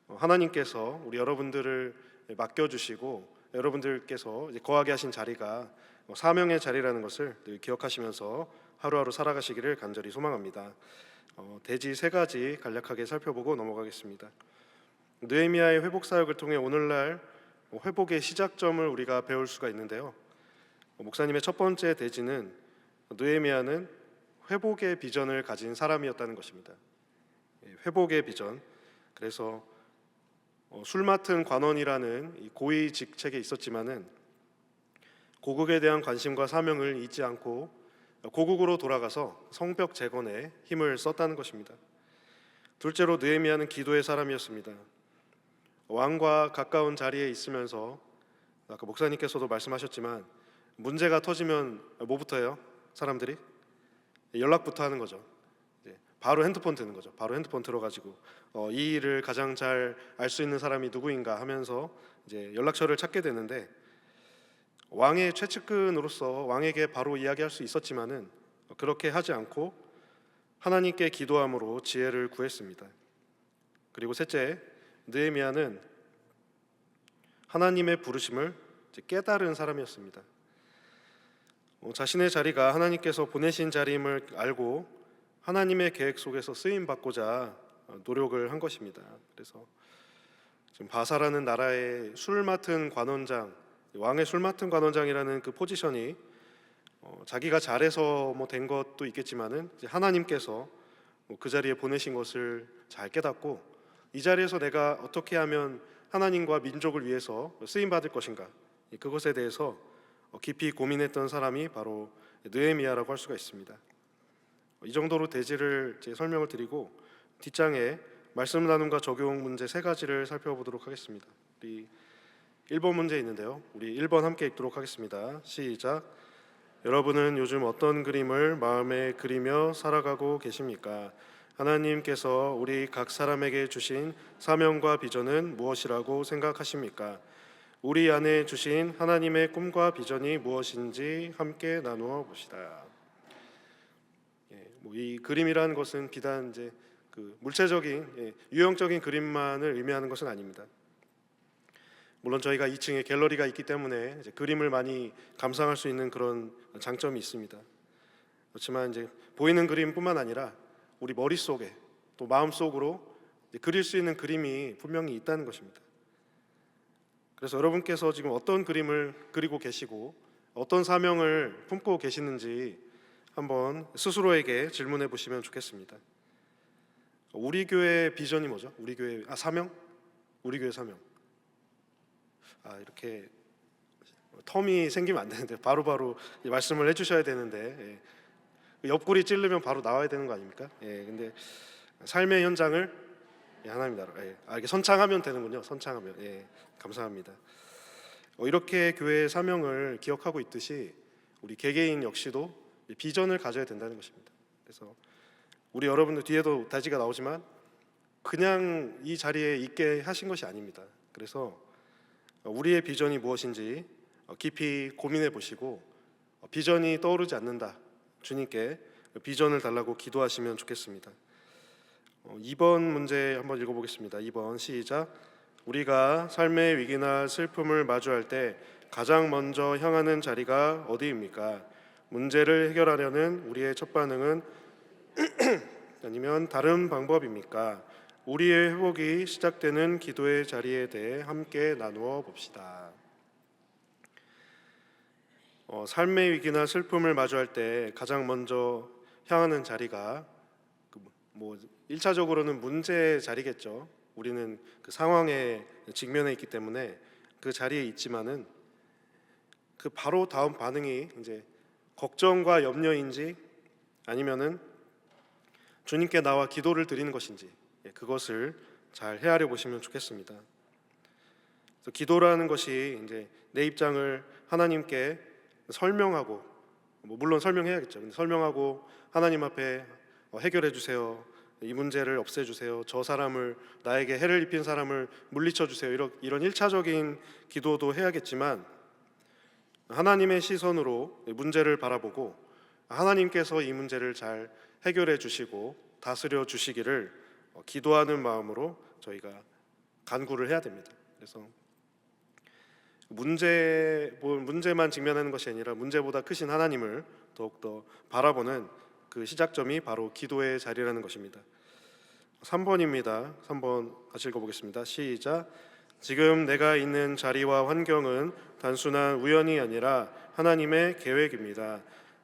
하나님께서 우리 여러분들을 맡겨주시고 여러분들께서 거하게 하신 자리가 사명의 자리라는 것을 늘 기억하시면서 하루하루 살아가시기를 간절히 소망합니다. 대지 세 가지 간략하게 살펴보고 넘어가겠습니다. 느헤미야의 회복 사역을 통해 오늘날 회복의 시작점을 우리가 배울 수가 있는데요. 목사님의 첫 번째 대지는 느헤미야는 회복의 비전을 가진 사람이었다는 것입니다. 회복의 비전. 그래서 술 맡은 관원이라는 이 고위 직책에 있었지만은 고국에 대한 관심과 사명을 잊지 않고 고국으로 돌아가서 성벽 재건에 힘을 썼다는 것입니다. 둘째로 느헤미야는 기도의 사람이었습니다. 왕과 가까운 자리에 있으면서 아까 목사님께서도 말씀하셨지만 문제가 터지면 뭐부터 해요? 사람들이 연락부터 하는 거죠. 바로 핸드폰 드는 거죠. 바로 핸드폰 들어가지고 이 일을 가장 잘 알 수 있는 사람이 누구인가 하면서 이제 연락처를 찾게 되는데 왕의 최측근으로서 왕에게 바로 이야기할 수 있었지만은 그렇게 하지 않고 하나님께 기도함으로 지혜를 구했습니다. 그리고 셋째, 느헤미야는 하나님의 부르심을 깨달은 사람이었습니다. 자신의 자리가 하나님께서 보내신 자리임을 알고 하나님의 계획 속에서 쓰임 받고자 노력을 한 것입니다. 그래서 지금 바사라는 나라의 술 맡은 관원장, 왕의 술 맡은 관원장이라는 그 포지션이 자기가 잘해서 뭐 된 것도 있겠지만은 이제 하나님께서 그 자리에 보내신 것을 잘 깨닫고 이 자리에서 내가 어떻게 하면 하나님과 민족을 위해서 쓰임 받을 것인가, 그것에 대해서 깊이 고민했던 사람이 바로 느헤미야라고 할 수가 있습니다. 이 정도로 대지를 제 설명을 드리고 뒷장에 말씀 나눔과 적용 문제 세 가지를 살펴보도록 하겠습니다. 우리 1번 문제 있는데요. 우리 1번 함께 읽도록 하겠습니다. 시작. 여러분은 요즘 어떤 그림을 마음에 그리며 살아가고 계십니까? 하나님께서 우리 각 사람에게 주신 사명과 비전은 무엇이라고 생각하십니까? 우리 안에 주신 하나님의 꿈과 비전이 무엇인지 함께 나누어 봅시다. 이 그림이라는 것은 비단 이제 그 물체적인 유형적인 그림만을 의미하는 것은 아닙니다. 물론 저희가 2층에 갤러리가 있기 때문에 이제 그림을 많이 감상할 수 있는 그런 장점이 있습니다. 그렇지만 이제 보이는 그림뿐만 아니라 우리 머릿속에 또 마음속으로 그릴 수 있는 그림이 분명히 있다는 것입니다. 그래서 여러분께서 지금 어떤 그림을 그리고 계시고 어떤 사명을 품고 계시는지 한번 스스로에게 질문해 보시면 좋겠습니다. 우리 교회 비전이 뭐죠? 우리 교회 사명? 우리 교회 사명. 이렇게 텀이 생기면 안 되는데 바로바로 말씀을 해주셔야 되는데 옆구리 찌르면 바로 나와야 되는 거 아닙니까? 근데 삶의 현장을 하나님 나라 이렇게 선창하면 되는군요. 선창하면 감사합니다. 이렇게 교회의 사명을 기억하고 있듯이 우리 개개인 역시도 비전을 가져야 된다는 것입니다. 그래서 우리 여러분들 뒤에도 다지가 나오지만 그냥 이 자리에 있게 하신 것이 아닙니다. 그래서 우리의 비전이 무엇인지 깊이 고민해 보시고 비전이 떠오르지 않는다, 주님께 비전을 달라고 기도하시면 좋겠습니다. 2번 문제 한번 읽어보겠습니다. 2번 시작. 우리가 삶의 위기나 슬픔을 마주할 때 가장 먼저 향하는 자리가 어디입니까? 문제를 해결하려는 우리의 첫 반응은 아니면 다른 방법입니까? 우리의 회복이 시작되는 기도의 자리에 대해 함께 나누어 봅시다. 삶의 위기나 슬픔을 마주할 때 가장 먼저 향하는 자리가 1차적으로는 문제 자리겠죠. 우리는 그 상황에 직면해 있기 때문에 그 자리에 있지만은 그 바로 다음 반응이 이제 걱정과 염려인지 아니면은 주님께 나와 기도를 드리는 것인지 그것을 잘 헤아려 보시면 좋겠습니다. 그래서 기도라는 것이 이제 내 입장을 하나님께 설명하고 물론 설명해야겠죠. 근데 설명하고 하나님 앞에 해결해 주세요. 이 문제를 없애 주세요. 저 사람을 나에게 해를 입힌 사람을 물리쳐 주세요. 이런 1차적인 기도도 해야겠지만 하나님의 시선으로 문제를 바라보고 하나님께서 이 문제를 잘 해결해 주시고 다스려 주시기를 기도하는 마음으로 저희가 간구를 해야 됩니다. 그래서 문제만 직면하는 것이 아니라 문제보다 크신 하나님을 더욱더 바라보는 그 시작점이 바로 기도의 자리라는 것입니다. 3번입니다. 3번 같이 읽어보겠습니다. 시작. 지금 내가 있는 자리와 환경은 단순한 우연이 아니라 하나님의 계획입니다.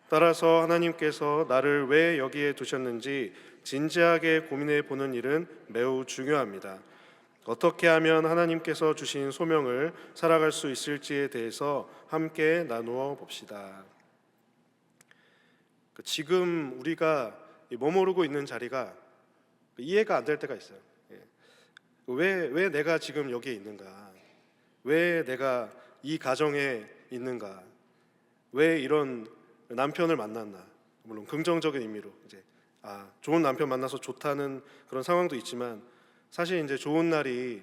따라서 하나님께서 나를 왜 여기에 두셨는지 진지하게 고민해 보는 일은 매우 중요합니다. 어떻게 하면 하나님께서 주신 소명을 살아갈 수 있을지에 대해서 함께 나누어 봅시다. 지금 우리가 머무르고 있는 자리가 이해가 안 될 때가 있어요. 왜 내가 지금 여기에 있는가? 왜 내가 이 가정에 있는가? 왜 이런 남편을 만났나? 물론 긍정적인 의미로 이제 좋은 남편 만나서 좋다는 그런 상황도 있지만 사실 이제 좋은 날이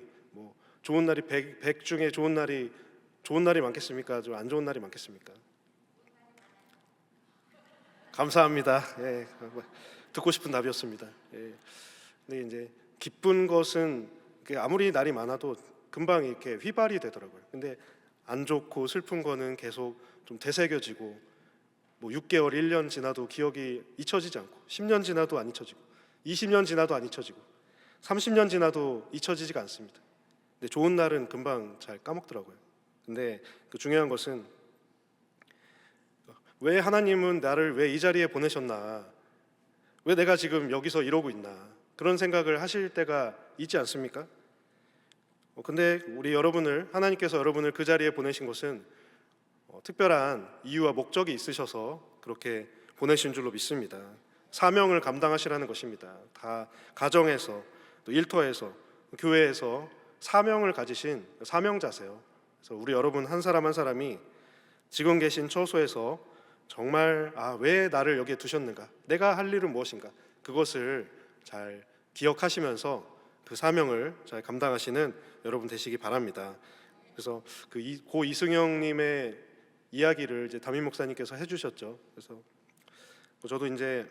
100 중에 좋은 날이 많겠습니까? 좀 안 좋은 날이 많겠습니까? 감사합니다. 듣고 싶은 답이었습니다. 근데 이제 기쁜 것은 아무리 날이 많아도 금방 이렇게 휘발이 되더라고요. 근데 안 좋고 슬픈 거는 계속 좀 되새겨지고 6개월, 1년 지나도 기억이 잊혀지지 않고 10년 지나도 안 잊혀지고 20년 지나도 안 잊혀지고 30년 지나도 잊혀지지가 않습니다. 근데 좋은 날은 금방 잘 까먹더라고요. 근데 그 중요한 것은 왜 하나님은 나를 왜 이 자리에 보내셨나? 왜 내가 지금 여기서 이러고 있나? 그런 생각을 하실 때가 있지 않습니까? 근데 우리 여러분을 하나님께서 여러분을 그 자리에 보내신 것은 특별한 이유와 목적이 있으셔서 그렇게 보내신 줄로 믿습니다. 사명을 감당하시라는 것입니다. 다 가정에서 또 일터에서 교회에서 사명을 가지신 사명자세요. 그래서 우리 여러분 한 사람 한 사람이 지금 계신 처소에서 정말 왜 나를 여기에 두셨는가? 내가 할 일은 무엇인가? 그것을 잘 기억하시면서 그 사명을 잘 감당하시는 여러분 되시기 바랍니다. 그래서 고 이승영님의 이야기를 이제 담임 목사님께서 해주셨죠. 그래서 저도 이제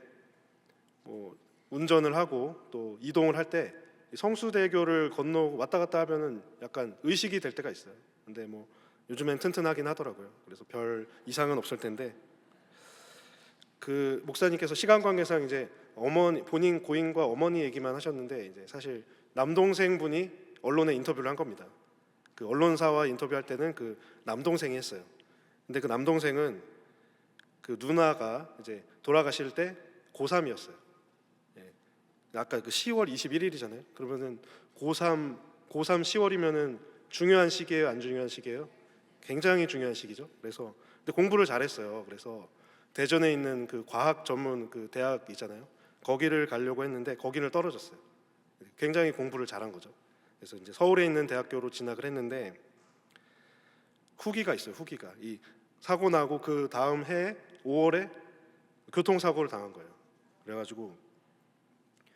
운전을 하고 또 이동을 할 때 성수대교를 건너 왔다 갔다 하면은 약간 의식이 될 때가 있어요. 근데 요즘엔 튼튼하긴 하더라고요. 그래서 별 이상은 없을 텐데 그 목사님께서 시간 관계상 이제 본인 고인과 어머니 얘기만 하셨는데 이제 사실 남동생 분이 언론에 인터뷰를 한 겁니다. 그 언론사와 인터뷰할 때는 그 남동생이 했어요. 근데 그 남동생은 그 누나가 이제 돌아가실 때 고3이었어요. 아까 그 10월 21일이잖아요. 그러면은 고3 10월이면은 중요한 시기예요, 안 중요한 시기예요? 굉장히 중요한 시기죠. 그래서 근데 공부를 잘했어요. 그래서 대전에 있는 그 과학 전문 그 대학 있잖아요. 거기를 가려고 했는데 거기를 떨어졌어요. 굉장히 공부를 잘한 거죠. 그래서 이제 서울에 있는 대학교로 진학을 했는데 후기가 있어요. 후기가 이 사고 나고 그 다음 해 5월에 교통사고를 당한 거예요. 그래가지고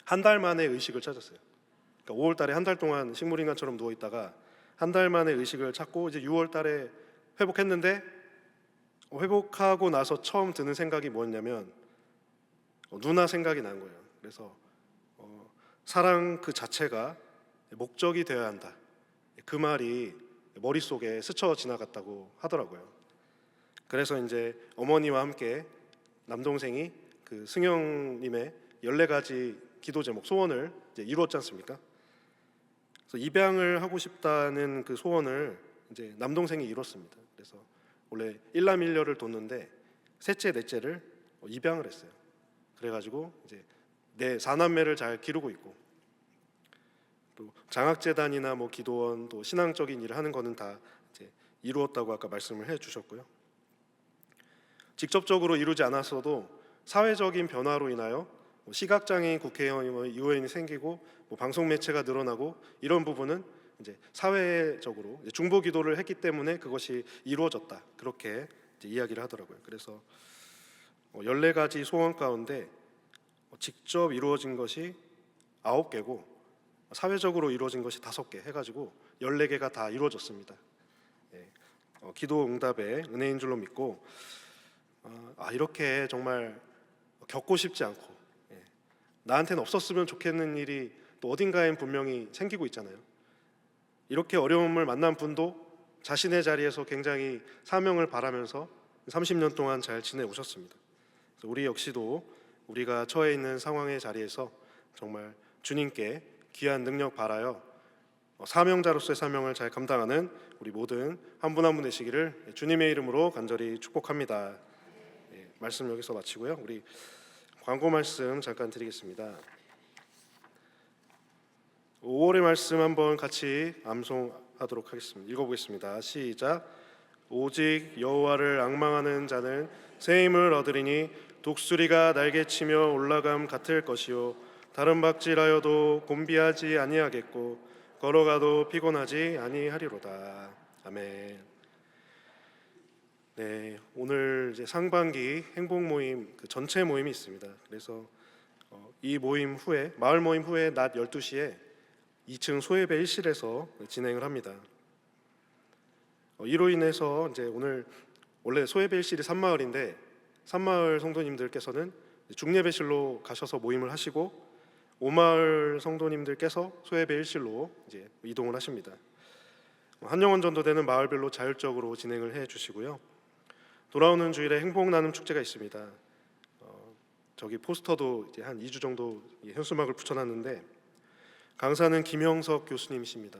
한 달 만에 의식을 찾았어요. 그러니까 5월 달에 한 달 동안 식물인간처럼 누워 있다가 한 달 만에 의식을 찾고 이제 6월 달에 회복했는데 회복하고 나서 처음 드는 생각이 뭐였냐면 누나 생각이 난 거예요. 그래서 사랑 그 자체가 목적이 되어야 한다. 그 말이 머릿속에 스쳐 지나갔다고 하더라고요. 그래서 이제 어머니와 함께 남동생이 그 승영님의 14가지 기도 제목 소원을 이제 이루었지 않습니까? 그래서 입양을 하고 싶다는 그 소원을 이제 남동생이 이뤘습니다. 그래서 원래 일남일녀를 뒀는데 셋째, 넷째를 입양을 했어요. 그래가지고 이제 내 4남매를 잘 기르고 있고 또 장학재단이나 기도원 또 신앙적인 일을 하는 거는 다 이제 이루었다고 아까 말씀을 해주셨고요. 직접적으로 이루지 않았어도 사회적인 변화로 인하여 시각장애인 국회의원이 의원이 생기고 방송 매체가 늘어나고 이런 부분은 이제 사회적으로 이제 중보기도를 했기 때문에 그것이 이루어졌다. 그렇게 이제 이야기를 하더라고요. 그래서 14가지 소원 가운데 직접 이루어진 것이 9개고 사회적으로 이루어진 것이 5개 해가지고 14개가 다 이루어졌습니다. 기도 응답의 은혜인 줄로 믿고 이렇게 정말 겪고 싶지 않고 나한테는 없었으면 좋겠는 일이 또 어딘가엔 분명히 생기고 있잖아요. 이렇게 어려움을 만난 분도 자신의 자리에서 굉장히 사명을 바라면서 30년 동안 잘 지내오셨습니다. 그래서 우리 역시도 우리가 처해 있는 상황의 자리에서 정말 주님께 귀한 능력 바라여 사명자로서의 사명을 잘 감당하는 우리 모든 한 분 한 분 되시기를 주님의 이름으로 간절히 축복합니다. 말씀 여기서 마치고요. 우리 광고 말씀 잠깐 드리겠습니다. 5월의 말씀 한번 같이 암송하도록 하겠습니다. 읽어보겠습니다. 시작. 오직 여호와를 앙망하는 자는 새 힘을 얻으리니 독수리가 날개치며 올라감 같을 것이요 다른 박질하여도 곤비하지 아니하겠고 걸어가도 피곤하지 아니하리로다. 아멘. 네, 오늘 이제 상반기 행복 모임 그 전체 모임이 있습니다. 그래서 이 모임 후에 마을 모임 후에 낮 12시에 2층 소예배 1실에서 진행을 합니다. 이로 인해서 이제 오늘 원래 소예배 1실이 산마을인데 산마을 성도님들께서는 중예배실로 가셔서 모임을 하시고 오마을 성도님들께서 소예배 1실로 이제 이동을 하십니다. 한영원 전도대는 마을별로 자율적으로 진행을 해 주시고요. 돌아오는 주일에 행복 나눔 축제가 있습니다. 저기 포스터도 이제 한 2주 정도 현수막을 붙여놨는데 강사는 김영석 교수님이십니다.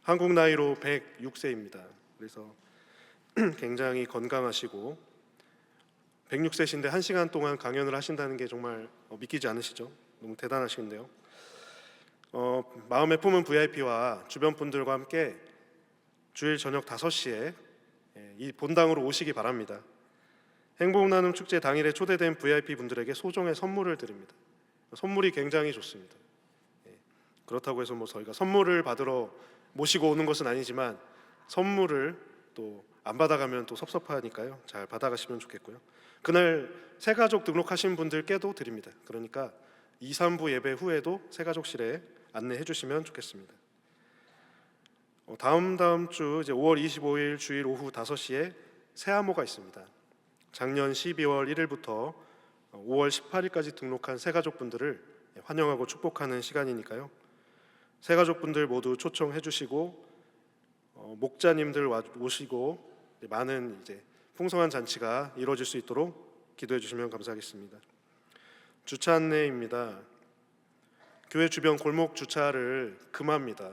한국 나이로 106세입니다. 그래서 굉장히 건강하시고 106세신데 1시간 동안 강연을 하신다는 게 정말 믿기지 않으시죠? 너무 대단하신데요. 마음에 품은 VIP와 주변 분들과 함께 주일 저녁 5시에 이 본당으로 오시기 바랍니다. 행복나눔 축제 당일에 초대된 VIP 분들에게 소정의 선물을 드립니다. 선물이 굉장히 좋습니다. 그렇다고 해서 저희가 선물을 받으러 모시고 오는 것은 아니지만 선물을 또 안 받아가면 또 섭섭하니까요. 잘 받아가시면 좋겠고요. 그날 새가족 등록하신 분들께도 드립니다. 그러니까 2, 3부 예배 후에도 새가족실에 안내해 주시면 좋겠습니다. 다음 주 이제 5월 25일 주일 오후 5시에 새하모가 있습니다. 작년 12월 1일부터 5월 18일까지 등록한 새가족분들을 환영하고 축복하는 시간이니까요. 새가족분들 모두 초청해 주시고 목자님들 오시고 많은 이제 풍성한 잔치가 이루어질 수 있도록 기도해 주시면 감사하겠습니다. 주차 안내입니다. 교회 주변 골목 주차를 금합니다.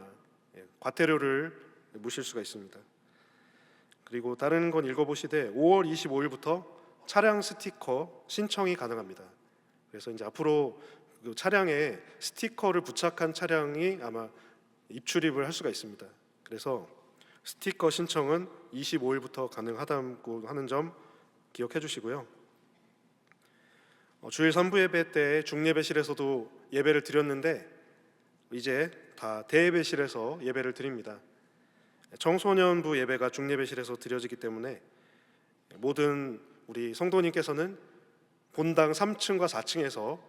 과태료를 물실 수가 있습니다. 그리고 다른 건 읽어보시되 5월 25일부터 차량 스티커 신청이 가능합니다. 그래서 이제 앞으로 그 차량에 스티커를 부착한 차량이 아마 입출입을 할 수가 있습니다. 그래서 스티커 신청은 25일부터 가능하다고 하는 점 기억해 주시고요. 주일 3부 예배 때 중예배실에서도 예배를 드렸는데 이제 다 대예배실에서 예배를 드립니다. 청소년부 예배가 중예배실에서 드려지기 때문에 모든 우리 성도님께서는 본당 3층과 4층에서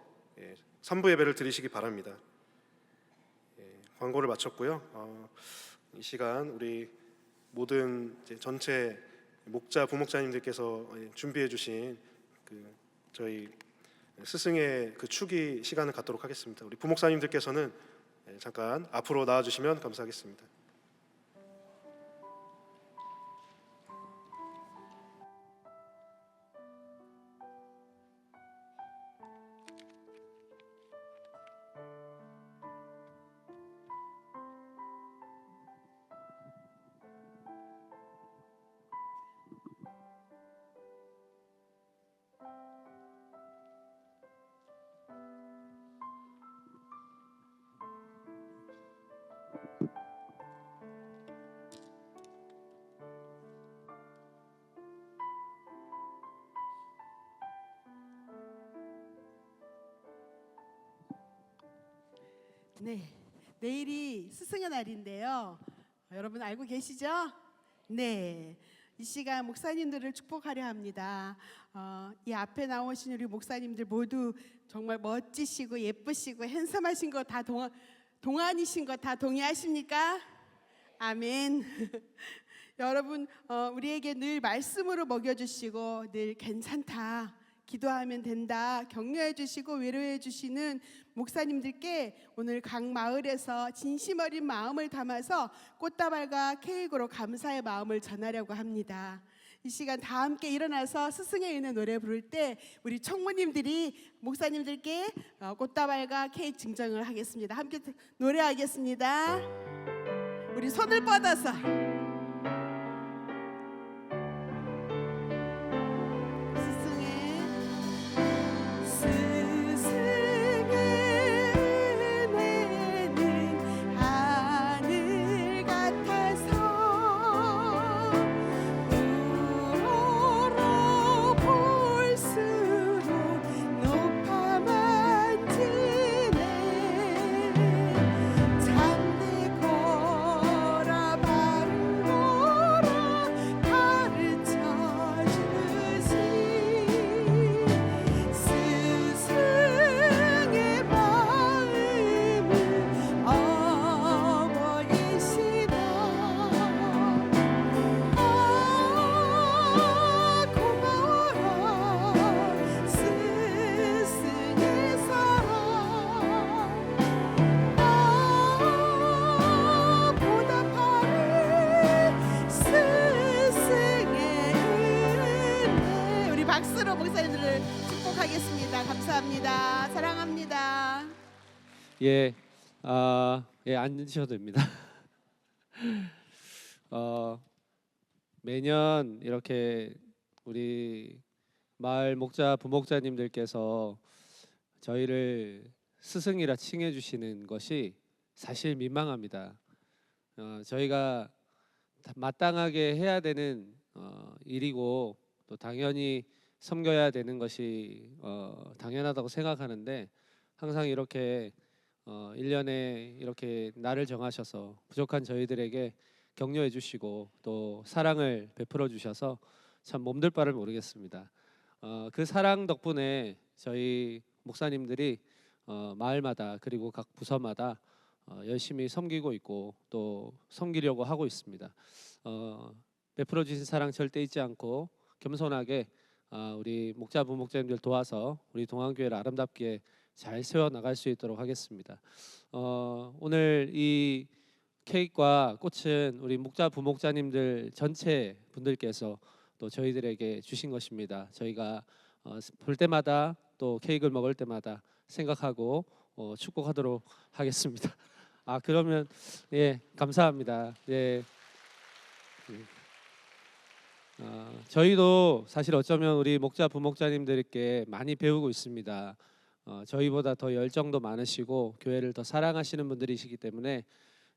3부 예배를 드리시기 바랍니다. 광고를 마쳤고요. 이 시간 우리 모든 이제 전체 목자 부목자님들께서 준비해 주신 그 저희 스승의 그 축의 시간을 갖도록 하겠습니다. 우리 부목사님들께서는 잠깐 앞으로 나와 주시면 감사하겠습니다. 네, 내일이 스승의 날인데요. 여러분 알고 계시죠? 네, 이 시간 목사님들을 축복하려 합니다. 이 앞에 나오신 우리 목사님들 모두 정말 멋지시고 예쁘시고 핸섬하신 거 다 동안이신 거 다 동의하십니까? 아멘. 여러분 우리에게 늘 말씀으로 먹여주시고 늘 괜찮다, 기도하면 된다, 격려해 주시고 위로해 주시는 목사님들께 오늘 각 마을에서 진심 어린 마음을 담아서 꽃다발과 케이크로 감사의 마음을 전하려고 합니다. 이 시간 다 함께 일어나서 스승의 은혜 노래 부를 때 우리 청모님들이 목사님들께 꽃다발과 케이크 증정을 하겠습니다. 함께 노래하겠습니다. 우리 손을 뻗어서 박수로 목사님들을 축복하겠습니다. 감사합니다. 사랑합니다. 예, 앉으셔도 됩니다. 매년 이렇게 우리 마을 목자 부목자님들께서 저희를 스승이라 칭해 주시는 것이 사실 민망합니다. 저희가 마땅하게 해야 되는 일이고 또 당연히 섬겨야 되는 것이 당연하다고 생각하는데 항상 이렇게 1년에 이렇게 날을 정하셔서 부족한 저희들에게 격려해 주시고 또 사랑을 베풀어 주셔서 참 몸둘 바를 모르겠습니다. 그 사랑 덕분에 저희 목사님들이 마을마다 그리고 각 부서마다 열심히 섬기고 있고 또 섬기려고 하고 있습니다. 베풀어 주신 사랑 절대 잊지 않고 겸손하게 우리 목자 부목자님들 도와서 우리 동안교회를 아름답게 잘 세워 나갈 수 있도록 하겠습니다. 오늘 이 케이크와 꽃은 우리 목자 부목자님들 전체 분들께서 또 저희들에게 주신 것입니다. 저희가 볼 때마다 또 케이크를 먹을 때마다 생각하고 축복하도록 하겠습니다. 그러면 예, 감사합니다. 예. 저희도 사실 어쩌면 우리 목자 부목자님들께 많이 배우고 있습니다. 저희보다 더 열정도 많으시고 교회를 더 사랑하시는 분들이시기 때문에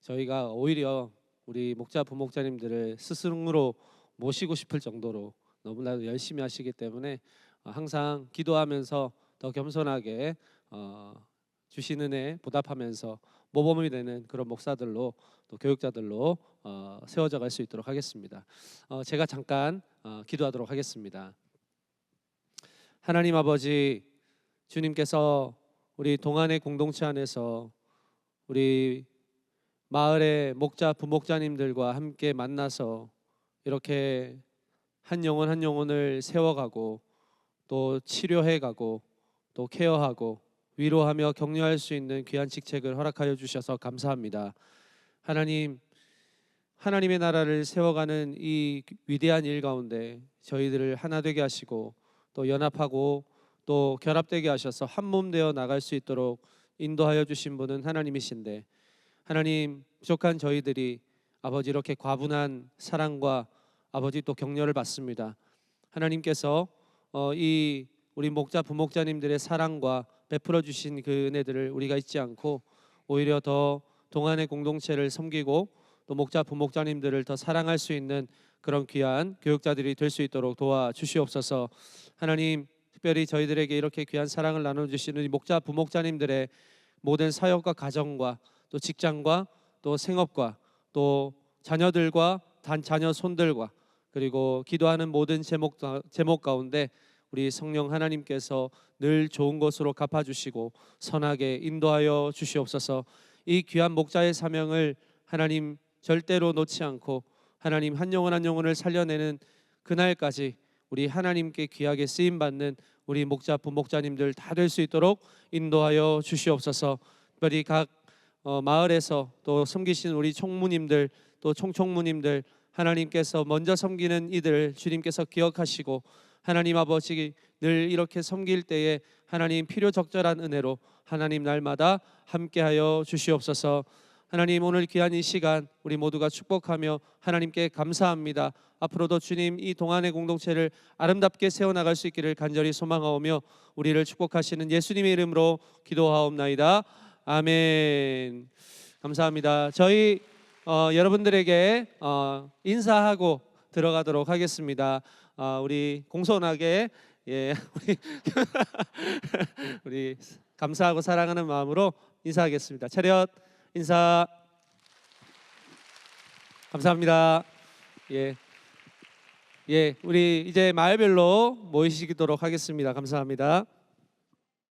저희가 오히려 우리 목자 부목자님들을 스승으로 모시고 싶을 정도로 너무나도 열심히 하시기 때문에 항상 기도하면서 더 겸손하게 주신 은혜 보답하면서 모범이 되는 그런 목사들로 또 교육자들로 세워져 갈 수 있도록 하겠습니다. 제가 잠깐 기도하도록 하겠습니다. 하나님 아버지, 주님께서 우리 동안의 공동체 안에서 우리 마을의 목자 부목자님들과 함께 만나서 이렇게 한 영혼 한 영혼을 세워가고 또 치료해가고 또 케어하고 위로하며 격려할 수 있는 귀한 직책을 허락하여 주셔서 감사합니다. 하나님, 하나님의 나라를 세워가는 이 위대한 일 가운데 저희들을 하나 되게 하시고 또 연합하고 또 결합되게 하셔서 한 몸 되어 나갈 수 있도록 인도하여 주신 분은 하나님이신데, 하나님, 부족한 저희들이 아버지 이렇게 과분한 사랑과 아버지 또 격려를 받습니다. 하나님께서 이 우리 목자 부목자님들의 사랑과 베풀어 주신 그 은혜들을 우리가 잊지 않고 오히려 더 동안의 공동체를 섬기고 또 목자 부목자님들을 더 사랑할 수 있는 그런 귀한 교육자들이 될 수 있도록 도와주시옵소서. 하나님, 특별히 저희들에게 이렇게 귀한 사랑을 나눠주시는 이 목자 부목자님들의 모든 사역과 가정과 또 직장과 또 생업과 또 자녀들과 자녀 손들과 그리고 기도하는 모든 제목 가운데 우리 성령 하나님께서 늘 좋은 것으로 갚아주시고 선하게 인도하여 주시옵소서. 이 귀한 목자의 사명을 하나님 절대로 놓지 않고 하나님 한 영혼 한 영혼을 살려내는 그날까지 우리 하나님께 귀하게 쓰임받는 우리 목자 부목자님들 다 될 수 있도록 인도하여 주시옵소서. 특별히 각 마을에서 또 섬기신 우리 총무님들 또 총총무님들 하나님께서 먼저 섬기는 이들 주님께서 기억하시고 하나님 아버지 늘 이렇게 섬길 때에 하나님 필요 적절한 은혜로 하나님 날마다 함께하여 주시옵소서. 하나님, 오늘 귀한 이 시간 우리 모두가 축복하며 하나님께 감사합니다. 앞으로도 주님 이 동안의 공동체를 아름답게 세워나갈 수 있기를 간절히 소망하오며 우리를 축복하시는 예수님의 이름으로 기도하옵나이다. 아멘. 감사합니다. 저희 여러분들에게 인사하고 들어가도록 하겠습니다. 우리 공손하게 우리 우리 감사하고 사랑하는 마음으로 인사하겠습니다. 차렷 인사. 감사합니다. 우리 이제 마을별로 모이시도록 하겠습니다. 감사합니다.